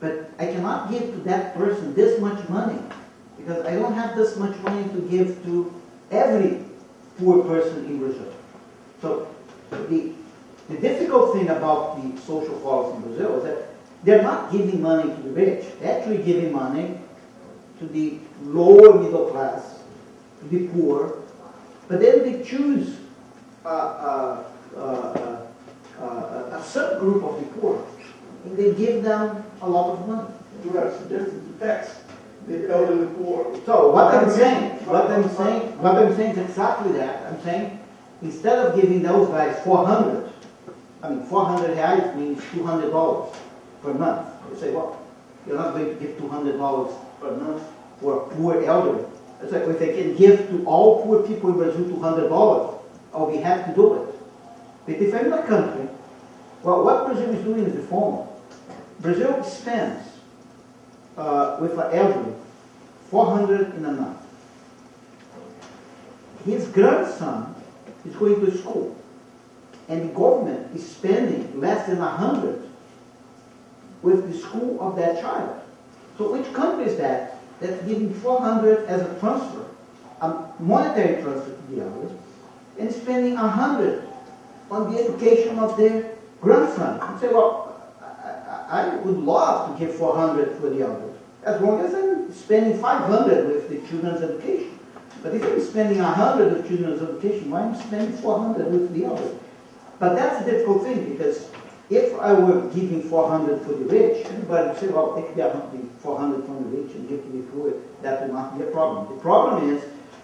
But I cannot give to that person this much money because I don't have this much money to give to every poor person in Brazil. So the difficult thing about the social policy in Brazil is that they're not giving money to the rich. They're actually giving money to the lower middle class, to the poor, but then they choose a subgroup of the poor, and they give them a lot of money. You are suggesting to tax the elderly poor. So what I'm saying is exactly that. I'm saying instead of giving those guys 400 reais means $200 per month. You say, well, you're not going to give $200 per month for a poor elderly. It's like, if I can give to all poor people in Brazil $200, I'll be happy to do it. But if I'm in a country Well, what Brazil is doing is the following. Brazil spends with an elderly 400 in a month. His grandson is going to school, and the government is spending less than 100 with the school of that child. So which country is that that's giving 400 as a transfer, a monetary transfer to the elders, and spending 100 on the education of their grandson? You say, well, I would love to give 400 for the elders, as long as I'm spending 500 with the children's education. But if I'm spending 100 with children's education, why am I spending 400 with the elders? But that's a difficult thing, because if I were giving 400 for the rich, everybody would say, well, take the 400 from the rich and give to the poor. That would not be a problem. The problem is,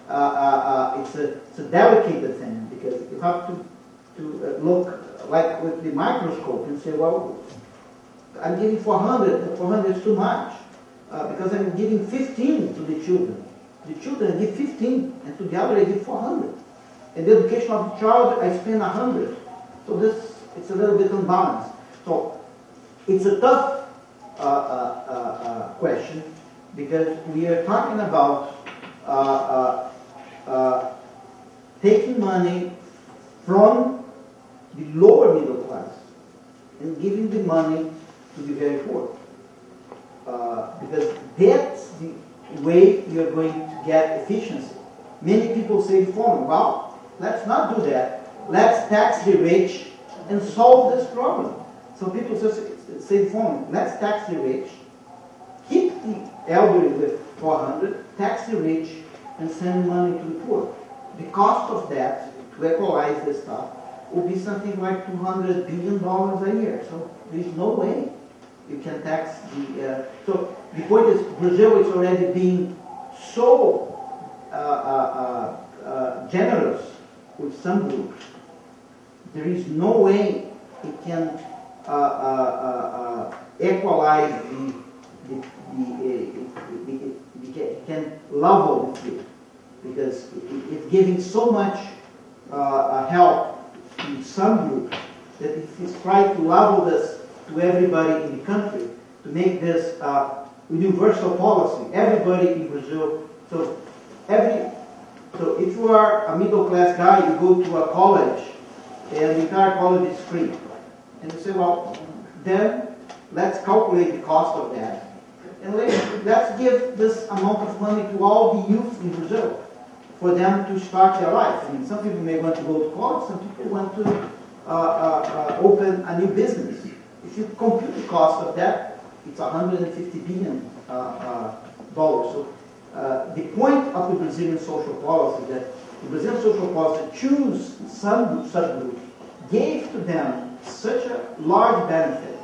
it's a delicate thing, because you have to look like with the microscope and say, well, I'm giving 400, but 400 is too much, because I'm giving 15 to the children. The children give 15, and to the other I give 400. And the education of the child, I spend 100. So it's a little bit unbalanced. So it's a tough question, because we are talking about taking money from the lower middle class and giving the money to the very poor. Because that's the way you're going to get efficiency. Many people say the following, well, let's not do that. Let's tax the rich and solve this problem. So people say the following, let's tax the rich, keep the elderly with 400, tax the rich, and send money to the poor. The cost of that, to equalize this stuff, will be something like $200 billion a year. So there's no way you can tax the... so the point is, Brazil is already being so generous with some groups. There is no way it can equalize it can level the field, because it's giving so much help to some groups that if it's trying to level this to everybody in the country, to make this universal policy, everybody in Brazil. So if you are a middle class guy, you go to a college, and the entire college is free. And you say, well, then let's calculate the cost of that. And let's give this amount of money to all the youth in Brazil for them to start their life. I mean, some people may want to go to college, some people want to open a new business. If you compute the cost of that, it's $150 billion. So the point of the Brazilian social policy is that the Brazilian social policy choose some subgroups, gave to them such a large benefit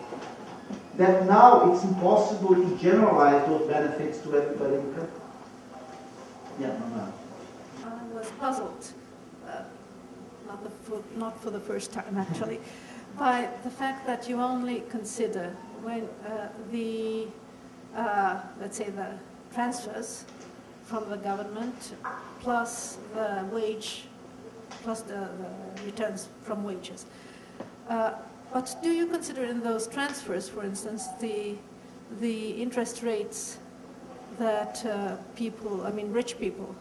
that now it's impossible to generalize those benefits to everybody in the country. Yeah, no. I was puzzled, not for the first time actually, by the fact that you only consider when let's say the transfers from the government plus the wage, plus the returns from wages. But do you consider in those transfers, for instance, the interest rates that rich people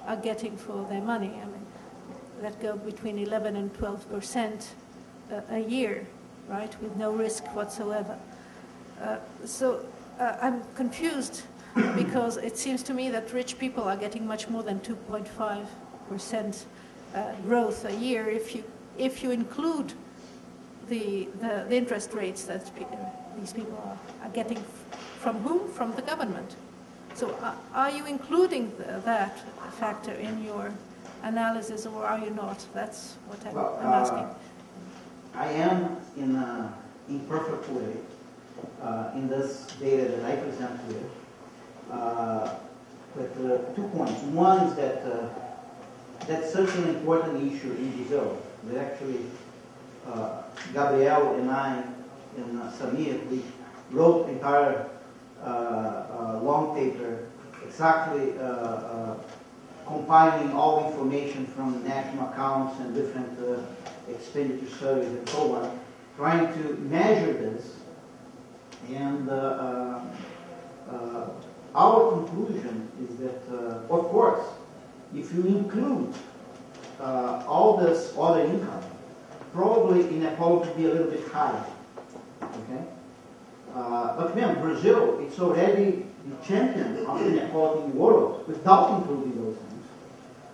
are getting for their money? I mean, that go between 11 and 12% a year, right, with no risk whatsoever. So I'm confused because it seems to me that rich people are getting much more than 2.5% growth a year if you include the interest rates that these people are getting from whom? From the government. So are you including that factor in your analysis, or are you not? That's what I'm asking. I am in an imperfect way in this data that I present here. But 2 points. One is that that's such an important issue in Brazil that actually Gabriel and I and Samir, we wrote the entire long paper exactly compiling all information from national accounts and different expenditure surveys and so on. trying to measure this, and our conclusion is that, of course, if you include all this other income, probably inequality will be a little bit higher. Okay? But remember, Brazil, it's already the champion of inequality in the world without including those things.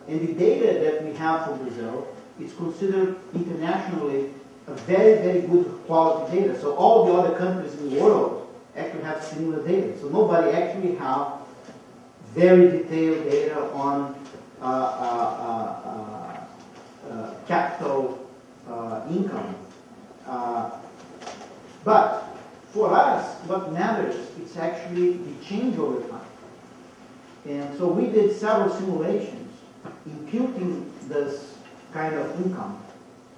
And the data that we have for Brazil is considered internationally a very, very good quality data. So all the other countries in the world actually have similar data. So nobody actually have very detailed data on capital income. But for us, what matters is actually the change over time. And so we did several simulations imputing this kind of income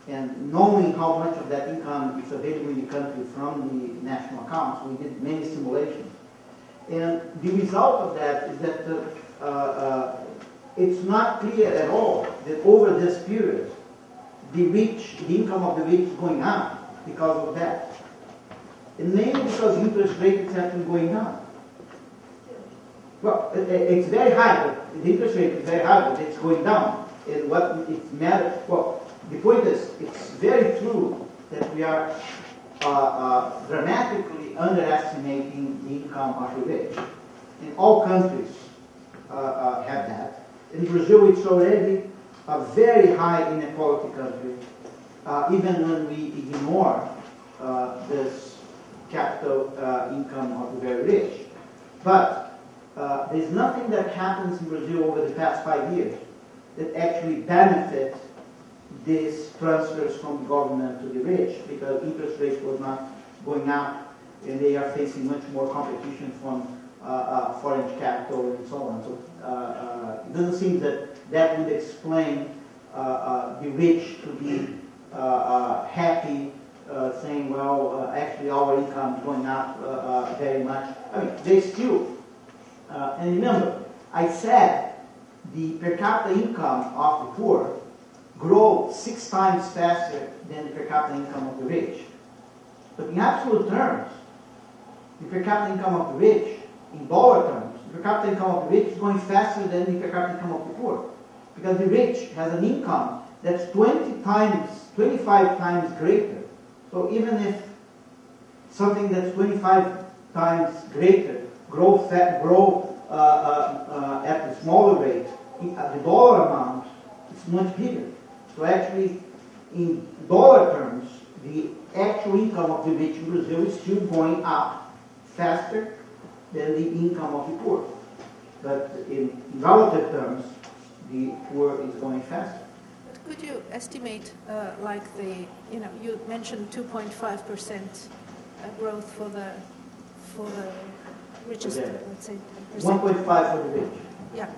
and knowing how much of that income is available in the country from the national accounts. We did many simulations. And the result of that is that it's not clear at all that over this period, the income of the rich is going up because of that. And mainly because interest rates have been going down. Well, it's very high, but the interest rate is very high, but it's going down. And what it matters, well, the point is, it's very true that we are dramatically underestimating the income of the rich. In all countries have that. In Brazil, it's already a very high inequality country, even when we ignore this capital income of the very rich. But there's nothing that happens in Brazil over the past 5 years that actually benefits these transfers from government to the rich, because interest rates was not going up and they are facing much more competition from foreign capital and so on. So it doesn't seem that that would explain the rich to be happy saying, well, actually our income is going up very much. I mean, they still, and remember, I said the per capita income of the poor grow 6 times faster than the per capita income of the rich. But in absolute terms, the per capita income of the rich, in dollar terms, the per capita income of the rich is going faster than the per capita income of the poor. Because the rich has an income that's 25 times greater. So even if something that's 25 times greater grow at a smaller rate, the dollar amount is much bigger. So actually, in dollar terms, the actual income of the rich in Brazil is still going up faster than the income of the poor. But in relative terms, the poor is going faster. But could you estimate, like you mentioned 2.5% growth for the richest, let's say, 1.5 for the rich. Yeah.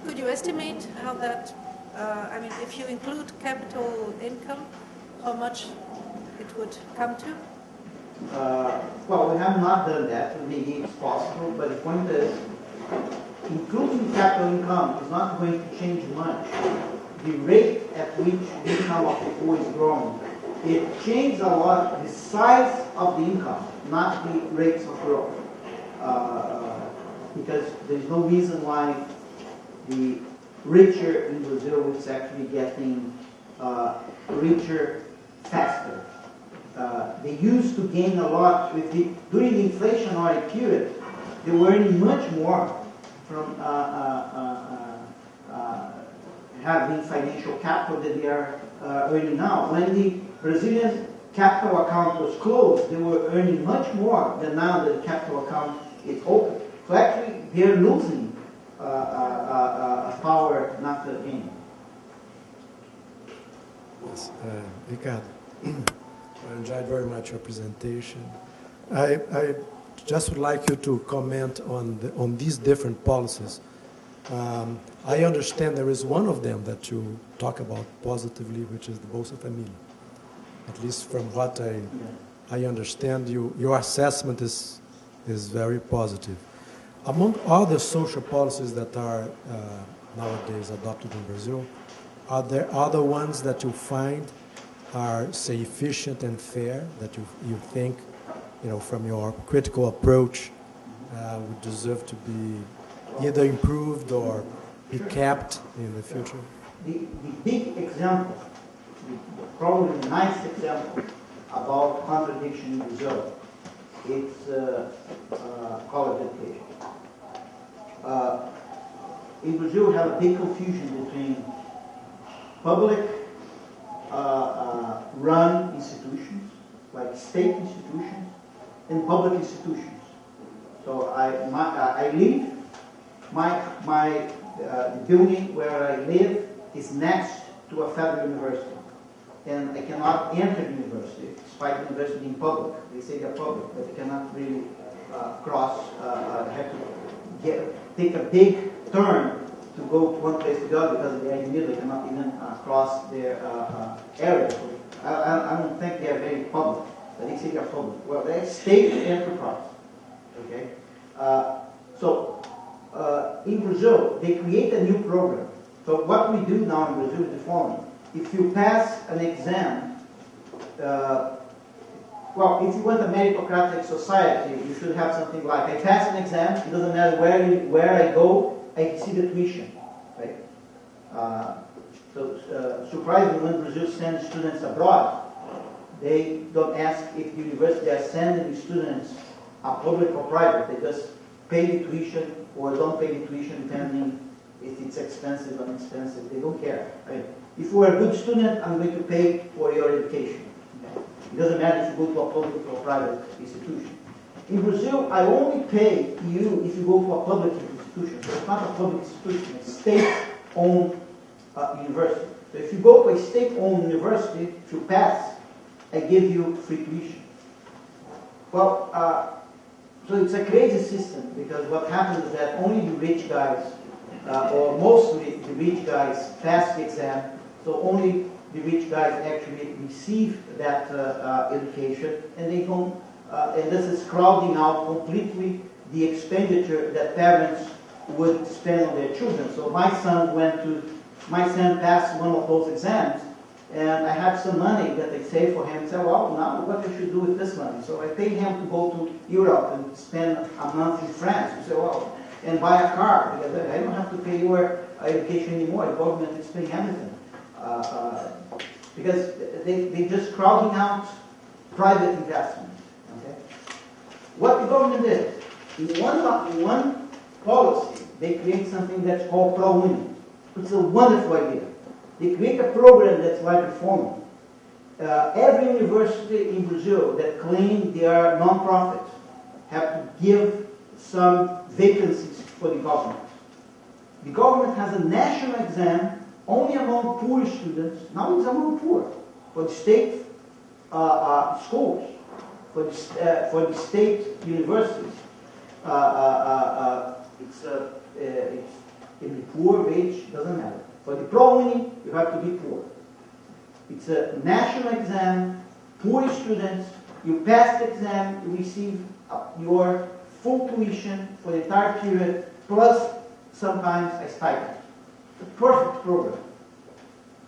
Could you estimate how that, I mean, if you include capital income, how much it would come to? Well, we have not done that. Maybe it's possible, but the point is, including capital income is not going to change much. The rate at which the income of the poor is growing, it changes a lot the size of the income, not the rates of growth. Because there's no reason why the richer in Brazil is actually getting richer faster. They used to gain a lot during the inflationary period. They were earning much more from having financial capital that they are earning now. When the Brazilian capital account was closed, they were earning much more than now that the capital account is open. So actually, they're losing power, not the gain. Yes, Ricardo, I enjoyed very much your presentation. I just would like you to comment on these different policies. I understand there is one of them that you talk about positively, which is the Bolsa Família. At least from what I understand, your assessment is very positive. Among other social policies that are nowadays adopted in Brazil, are there other ones that you find are, say, efficient and fair, that you think, from your critical approach, would deserve to be either improved or be kept in the future? The big example, probably the nice example about contradiction in Brazil, it's college education. In Brazil, we have a big confusion between public run institutions, like state institutions, and public institutions. So I live, the building where I live is next to a federal university. And I cannot enter the university, despite the university being public. They say they're public, but they cannot really have to take a big turn to go to one place to the other, because of the engineer, they cannot even cross their area. So I don't think they're very public, but they say they're public. Well, they're state enterprise. Okay? In Brazil, they create a new program. So what we do now in Brazil is the following. If you pass an exam, well, if you want a meritocratic society, you should have something like, I pass an exam, it doesn't matter where I go, I see the tuition. Right? Surprisingly, when Brazil sends students abroad, they don't ask if the university are sending the students are public or private. They just pay the tuition or don't pay the tuition, depending if it's expensive or inexpensive. They don't care. Right? If you are a good student, I'm going to pay for your education. Okay? It doesn't matter if you go to a public or private institution. In Brazil, I only pay you if you go to a public institution. So it's not a public institution, it's a state-owned university. So if you go to a state-owned university, if you pass, I give you free tuition. Well, so it's a crazy system, because what happens is that only the rich guys, or mostly the rich guys, pass the exam. So only the rich guys actually receive that education, and they don't. And this is crowding out completely the expenditure that parents would spend on their children. So my son passed one of those exams, and I had some money that I saved for him. And said, well, now what I should do with this money? So I paid him to go to Europe and spend a month in France. You say, well, and buy a car, because I don't have to pay your education anymore. The government is paying everything. Because they're just crowding out private investment. Okay? What the government did, in one policy, they create something that's called ProUni. It's a wonderful idea. They create a program that's like reforming. Every university in Brazil that claim they are non-profit have to give some vacancies for the government. The government has a national exam only among poor students. Now it's among poor. For the state schools, for the state universities, it can be poor, rich, doesn't matter. For the ProUni, you have to be poor. It's a national exam, poor students, you pass the exam, you receive your full tuition for the entire period, plus sometimes a stipend. It's a perfect program.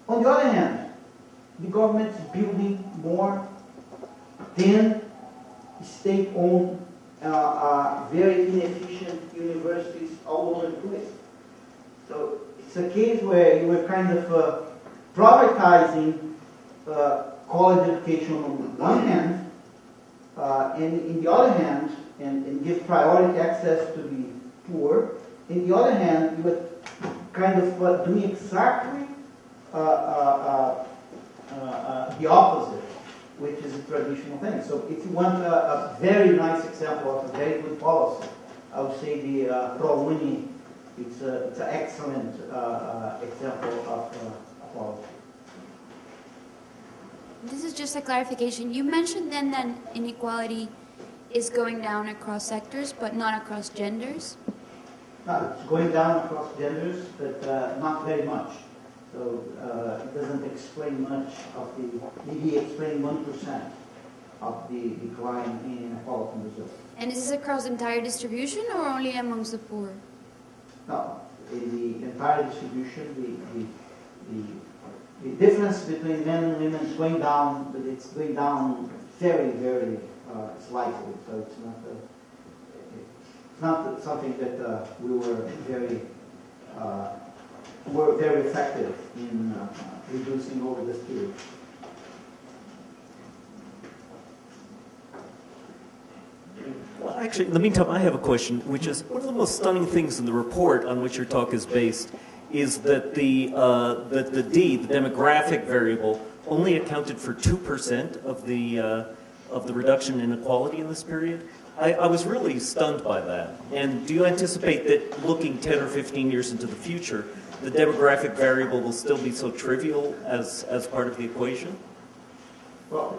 On the other hand, the government is building more 10 state-owned, very inefficient universities all over the place. So it's a case where you were kind of privatizing college education on one hand, and in the other hand, and give priority access to the poor. In the other hand, you were kind of doing exactly the opposite, which is a traditional thing. So if you want a very nice example of a very good policy, I would say the ProUni, it's an excellent example of policy. This is just a clarification. You mentioned then that inequality is going down across sectors, but not across genders? No, it's going down across genders, but not very much. So it doesn't explain much of maybe explain 1% of the decline in inequality in Brazil. And is this across entire distribution or only amongst the poor? No, in the entire distribution, the difference between men and women is going down, but it's going down very, very slightly. So it's not something that we were very effective in reducing over this period. Well, actually, in the meantime, I have a question, which is one of the most stunning things in the report on which your talk is based is that the demographic variable, only accounted for 2% of the reduction in inequality in this period. I was really stunned by that. And do you anticipate that looking 10 or 15 years into the future, the demographic variable will still be so trivial as part of the equation? Well,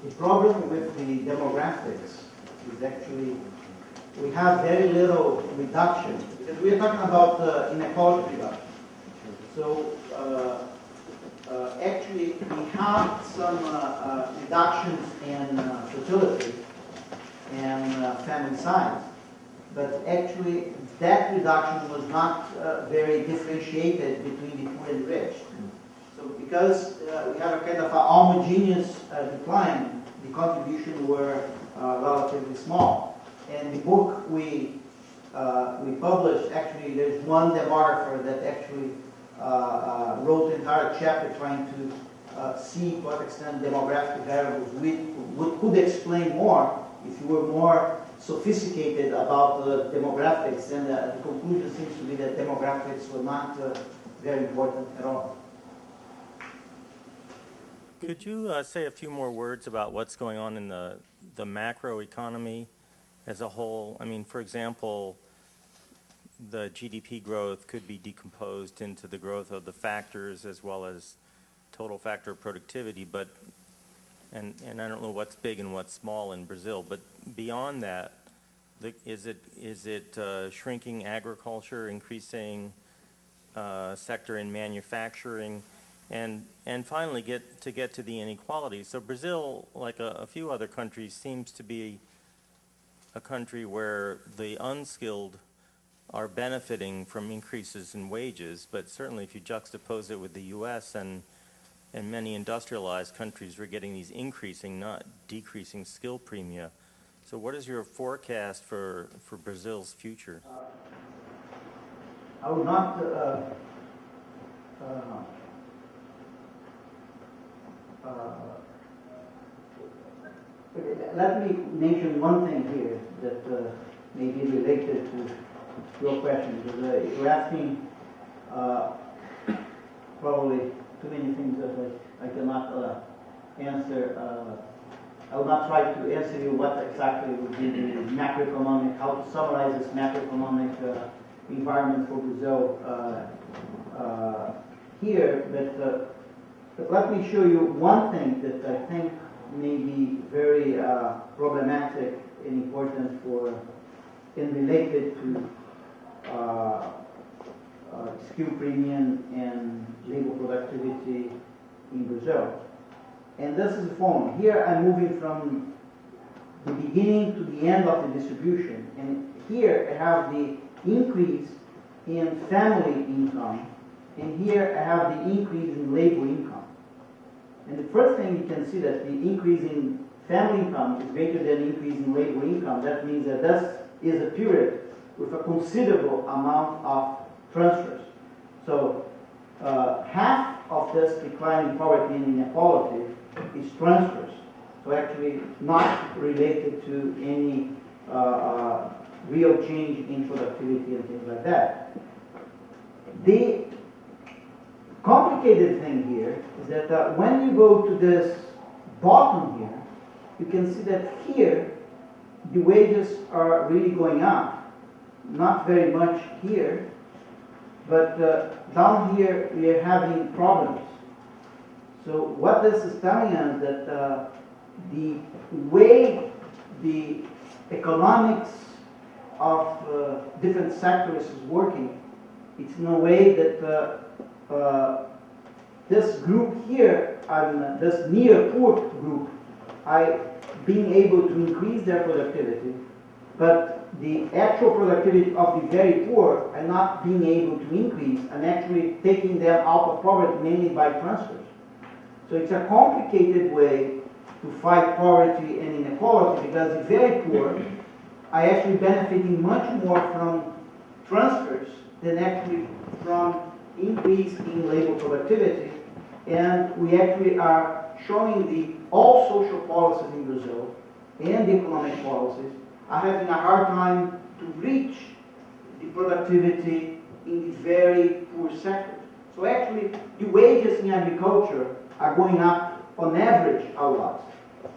the problem with the demographics is actually we have very little reduction, because we are talking about inequality reduction. So actually we have some reductions in fertility and family size, but actually that reduction was not very differentiated between the poor and the rich. So because we have a kind of a homogeneous decline, the contributions were relatively small. And the book we published, actually there's one demographer that actually wrote an entire chapter trying to see to what extent demographic variables could explain more if you were more sophisticated about demographics, and the conclusion seems to be that demographics were not very important at all. Could you say a few more words about what's going on in the macro economy as a whole? I mean, for example, the GDP growth could be decomposed into the growth of the factors as well as total factor of productivity, but and I don't know what's big and what's small in Brazil, but beyond that, is it shrinking agriculture, increasing sector in manufacturing, and finally get to the inequality? So Brazil, like a few other countries, seems to be a country where the unskilled are benefiting from increases in wages, but certainly if you juxtapose it with the U.S. and many industrialized countries, we're getting these increasing, not decreasing skill premia. So what is your forecast for Brazil's future? I would not let me mention one thing here that may be related to your question, because you're asking probably too many things that I cannot answer. I will not try to answer you what exactly would be the macroeconomic, how to summarize this macroeconomic environment for Brazil here, but let me show you one thing that I think may be very problematic and important for and related to skill premium and labor productivity in Brazil. And this is the following. Here I'm moving from the beginning to the end of the distribution. And here I have the increase in family income. And here I have the increase in labor income. And the first thing you can see that the increase in family income is greater than the increase in labor income. That means that this is a period with a considerable amount of transfers. So half of this decline in poverty and inequality is transfers. So actually not related to any real change in productivity and things like that. The complicated thing here is that when you go to this bottom here, you can see that here the wages are really going up. Not very much here, but down here we are having problems. So what this is telling us that the way the economics of different sectors is working, it's in a way that this group here, this near poor group, being able to increase their productivity, but the actual productivity of the very poor are not being able to increase and actually taking them out of poverty mainly by transfers. So it's a complicated way to fight poverty and inequality because the very poor are actually benefiting much more from transfers than actually from increase in labor productivity. And we actually are showing all social policies in Brazil and the economic policies are having a hard time to reach the productivity in the very poor sectors. So actually, the wages in agriculture are going up on average a lot.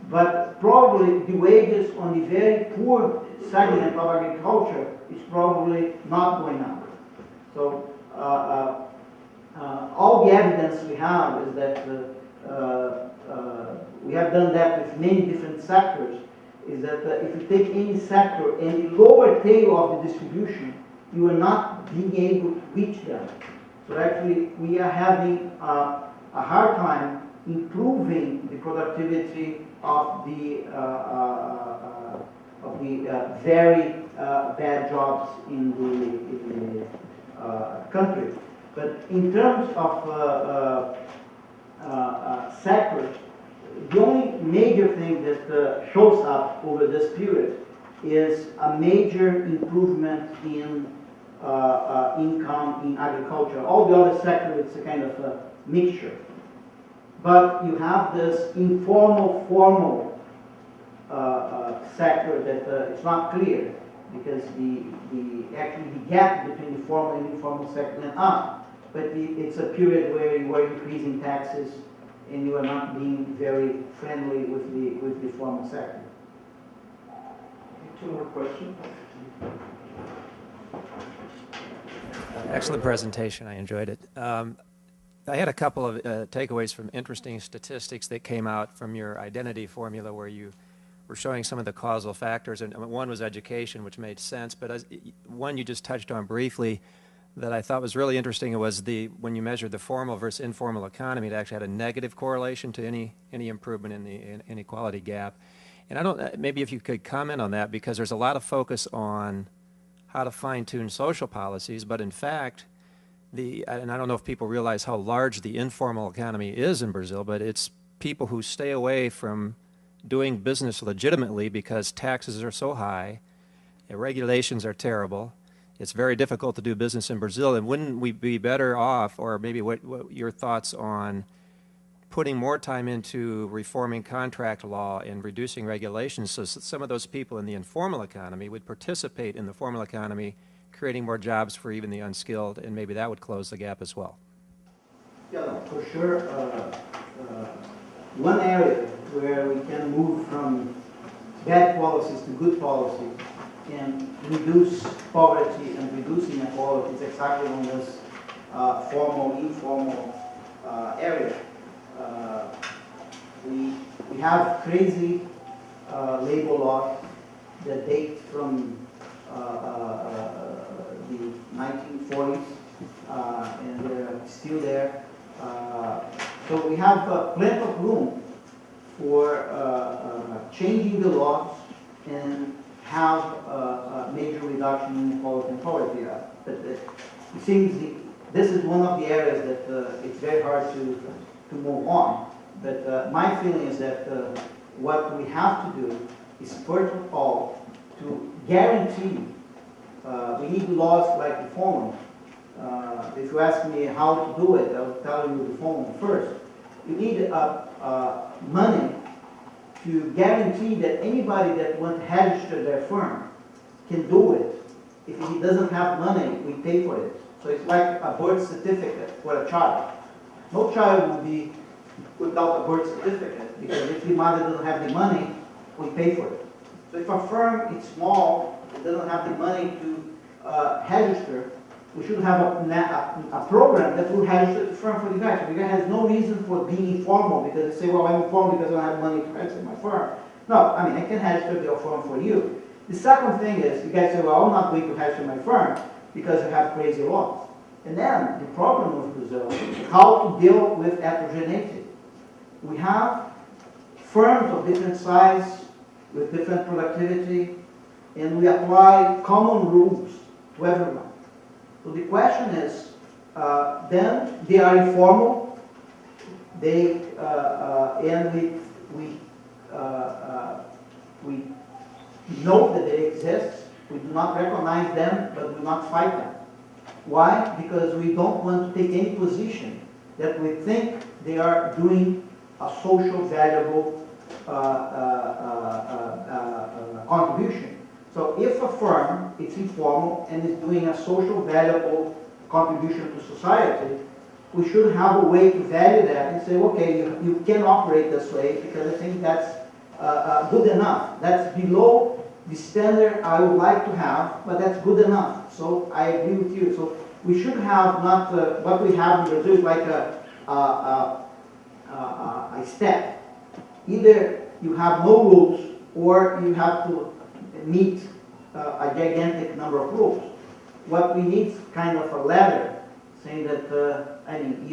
But probably the wages on the very poor segment of agriculture is probably not going up. So all the evidence we have is that we have done that with many different sectors, is that if you take any sector and the lower tail of the distribution, you are not being able to reach them. So actually, we are having a hard time improving the productivity of the very bad jobs in the country. But in terms of sectors, the only major thing that shows up over this period is a major improvement in income in agriculture. All the other sectors, it's a kind of a mixture. But you have this informal, formal sector that it's not clear because actually the gap between the formal and informal sector went up. But it's a period where you are increasing taxes and you are not being very friendly with the formal sector. Two more questions. Excellent presentation. I enjoyed it. I had a couple of takeaways from interesting statistics that came out from your identity formula where you were showing some of the causal factors, and one was education, which made sense, but one you just touched on briefly that I thought was really interesting was when you measured the formal versus informal economy, it actually had a negative correlation to any improvement in the inequality gap. And maybe if you could comment on that, because there's a lot of focus on how to fine-tune social policies, but in fact, and I don't know if people realize how large the informal economy is in Brazil, but it's people who stay away from doing business legitimately because taxes are so high, and regulations are terrible. It's very difficult to do business in Brazil, and wouldn't we be better off, or maybe what your thoughts on putting more time into reforming contract law and reducing regulations so some of those people in the informal economy would participate in the formal economy, creating more jobs for even the unskilled, and maybe that would close the gap as well? Yeah, for sure. One area where we can move from bad policies to good policies and reduce poverty and reduce inequality is exactly on this formal, informal area. We have crazy labor laws that date from the 1940s, and they're still there. So we have plenty of room for changing the laws and have a major reduction in inequality and poverty. But it seems this is one of the areas that it's very hard to move on. But my feeling is that what we have to do is first of all to guarantee, we need laws like the following. If you ask me how to do it, I'll tell you the following first. You need money to guarantee that anybody that wants to register their firm can do it. If he doesn't have money, we pay for it. So it's like a birth certificate for a child. No child will be without a birth certificate because if the mother doesn't have the money, we pay for it. So if a firm is small, it doesn't have the money to register, we should have a program that will register the firm for the guy. So the guy has no reason for being informal because they say, well, I'm informal because I don't have money to register my firm. No, I mean, I can register the firm for you. The second thing is, you guys say, well, I'm not going to register my firm because you have crazy laws. And then the problem with Brazil is how to deal with heterogeneity. We have firms of different size, with different productivity, and we apply common rules to everyone. So the question is, then they are informal, they, and we know that they exist, we do not recognize them, but we do not fight them. Why? Because we don't want to take any position that we think they are doing a social valuable contribution. So if a firm is informal and is doing a social valuable contribution to society, we should have a way to value that and say, okay, you can operate this way because I think that's good enough. That's below the standard I would like to have, but that's good enough. So I agree with you. So we should have not, what we have in Brazil is like a step. Either you have no rules or you have to meet a gigantic number of rules. What we need is kind of a ladder saying that, I mean,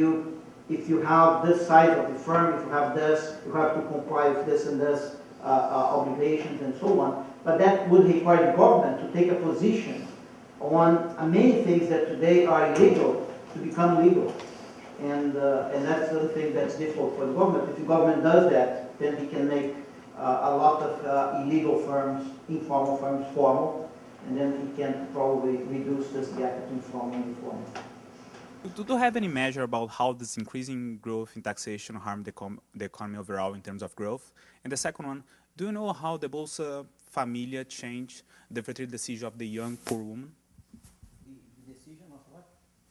if you have this size of the firm, if you have this, you have to comply with this and this obligations and so on. But that would require the government to take a position on many things that today are illegal to become legal. And that's the thing that's difficult for the government. If the government does that, then he can make a lot of illegal firms, informal firms, formal, and then he can probably reduce this gap between formal and informal. Do you have any measure about how this increasing growth in taxation harm the economy overall in terms of growth? And the second one, do you know how the Bolsa Familia changed the fertility decision of the young poor woman? The decision of what?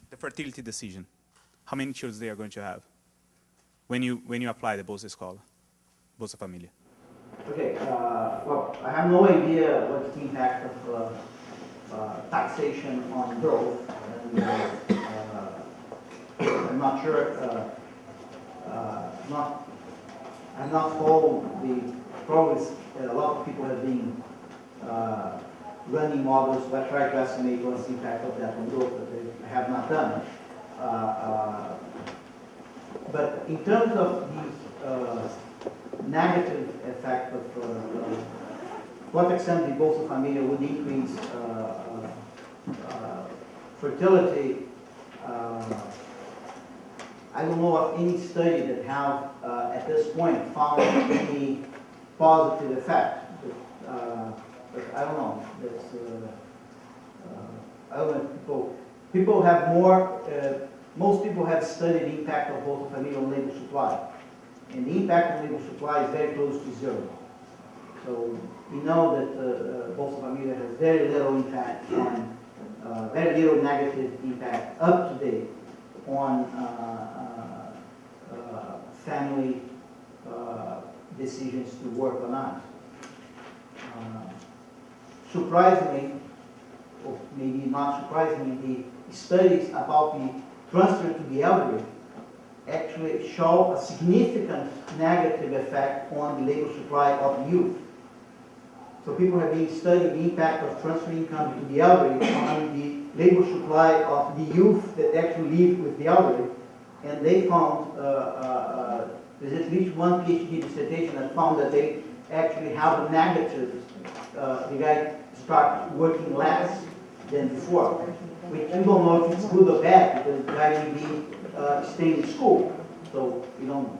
The fertility decision. How many children they are going to have when you apply the Bolsa Escola, Bolsa Familia? Okay, well, I have no idea what's the impact of taxation on growth. And, I'm not sure, I'm not following the progress. A lot of people have been running models that try to estimate what's the impact of that on growth, but they have not done it. But in terms of the negative effect of what extent the Bolsa Familia would increase fertility, I don't know of any study that have at this point found any positive effect. But I don't know. That's, I don't know. People have more. Most people have studied the impact of Bolsa Familia on labor supply, and the impact on labor supply is very close to zero. So we know that Bolsa Familia has very little impact on, very little negative impact up to date on family decisions to work or not. Surprisingly, or maybe not surprisingly, the studies about the transfer to the elderly actually show a significant negative effect on the labor supply of youth. So people have been studying the impact of transferring income to the elderly on the labor supply of the youth that actually live with the elderly, and they found, there's at least one PhD dissertation that found that they actually have a negative, the guy start working less than before, which we don't know if it's good or bad, because the guy may be staying in school, so we don't know.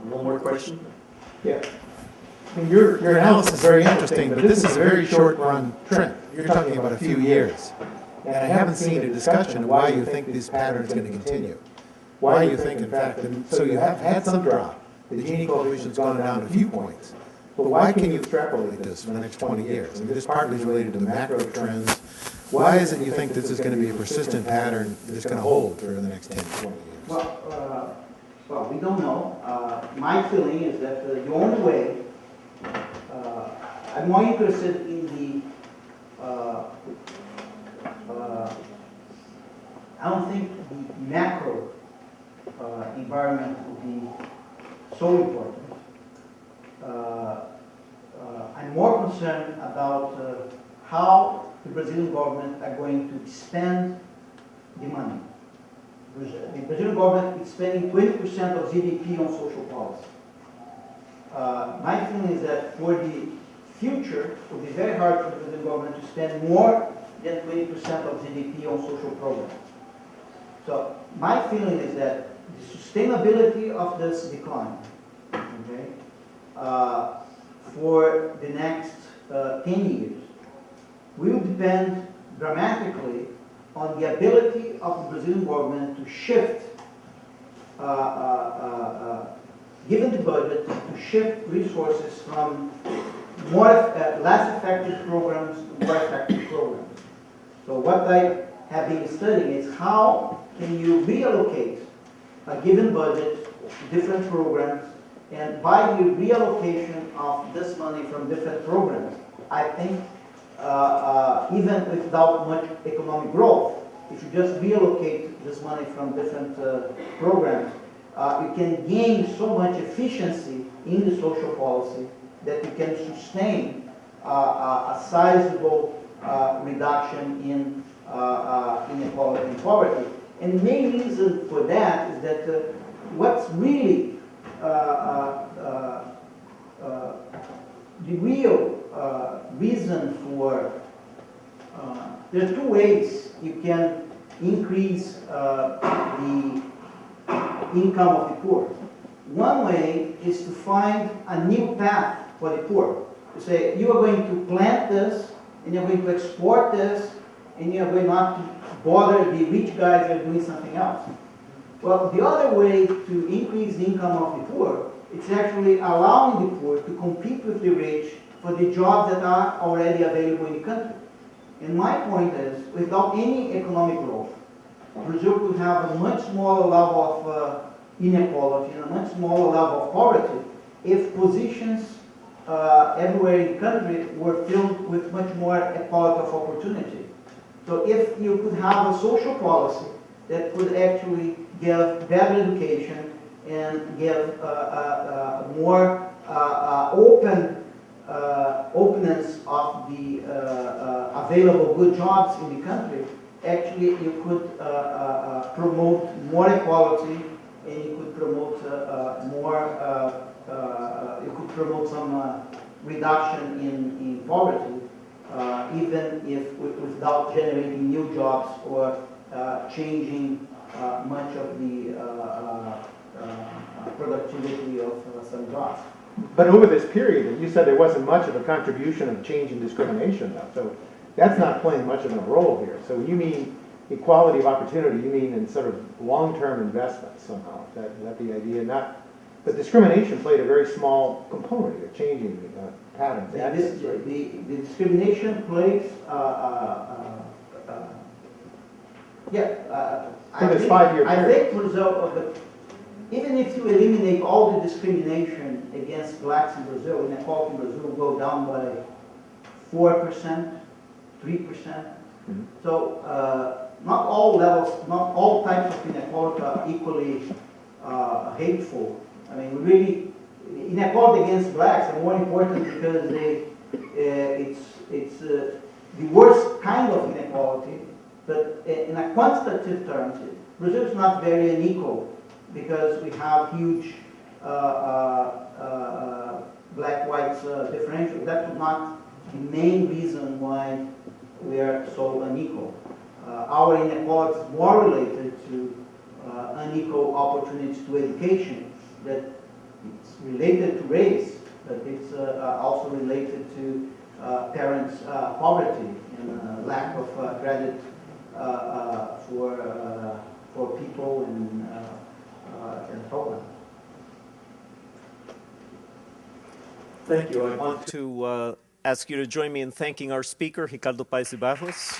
One more question? Yeah. I mean, your analysis is very interesting, but this is a very short-run trend. You're talking about a few years. And I haven't seen a discussion of why you think this pattern is going to continue. Why you think, in fact, so you have had some drop. The Gini coefficient's gone down a few points. But why can you extrapolate this for the next 20 years? I mean, this partly is related to the macro trends. Why is it you think this is going to be a persistent pattern that's going to hold for the next 10, 20 years? Well, we don't know. My feeling is that the only way, I'm more interested in the, I don't think the macro environment will be so important. I'm more concerned about how the Brazilian government are going to spend the money. The Brazilian government is spending 20% of GDP on social policy. My feeling is that for the future, it will be very hard for the Brazilian government to spend more than 20% of GDP on social programs. So my feeling is that the sustainability of this decline, okay, for the next 10 years will depend dramatically on the ability of the Brazilian government to shift, given the budget, to shift resources from less effective programs to more effective programs. So what I have been studying is how can you reallocate a given budget to different programs, and by the reallocation of this money from different programs, I think even without much economic growth, if you just reallocate this money from different programs, you can gain so much efficiency in the social policy that you can sustain a sizable reduction in inequality and poverty. And the main reason for that is that what's really the real reason for, there are two ways you can increase the income of the poor. One way is to find a new path for the poor. To say, you are going to plant this, and you're going to export this, and you're going not to bother the rich guys that are doing something else. Well, the other way to increase the income of the poor, it's actually allowing the poor to compete with the rich for the jobs that are already available in the country. And my point is, without any economic growth, Brazil could have a much smaller level of inequality and a much smaller level of poverty if positions everywhere in the country were filled with much more equality of opportunity. So if you could have a social policy that could actually give better education and give more openness of the available good jobs in the country, actually you could promote more equality, and you could promote you could promote some reduction in poverty, even if without generating new jobs or changing much of the productivity of some jobs. But over this period, you said there wasn't much of a contribution of change in discrimination, though. So that's not playing much of a role here. So when you mean equality of opportunity, you mean in sort of long-term investment somehow. Is that the idea? Not, but discrimination played a very small component here, changing patterns. The discrimination plays. For this 5-year period. I think, for example, even if you eliminate all the discrimination against blacks in Brazil, inequality in Brazil will go down by 4%, 3%. Mm-hmm. So not all levels, not all types of inequality are equally hateful. I mean, really, inequality against blacks are more important because it's the worst kind of inequality. But in a quantitative terms, Brazil is not very unequal because we have huge black-white differential. That's not the main reason why we are so unequal. Our inequality is more related to unequal opportunities to education. That it's related to race, but it's also related to parents' poverty and lack of credit for people and so on. Thank you. I want to ask you to join me in thanking our speaker, Ricardo Paes de Barros.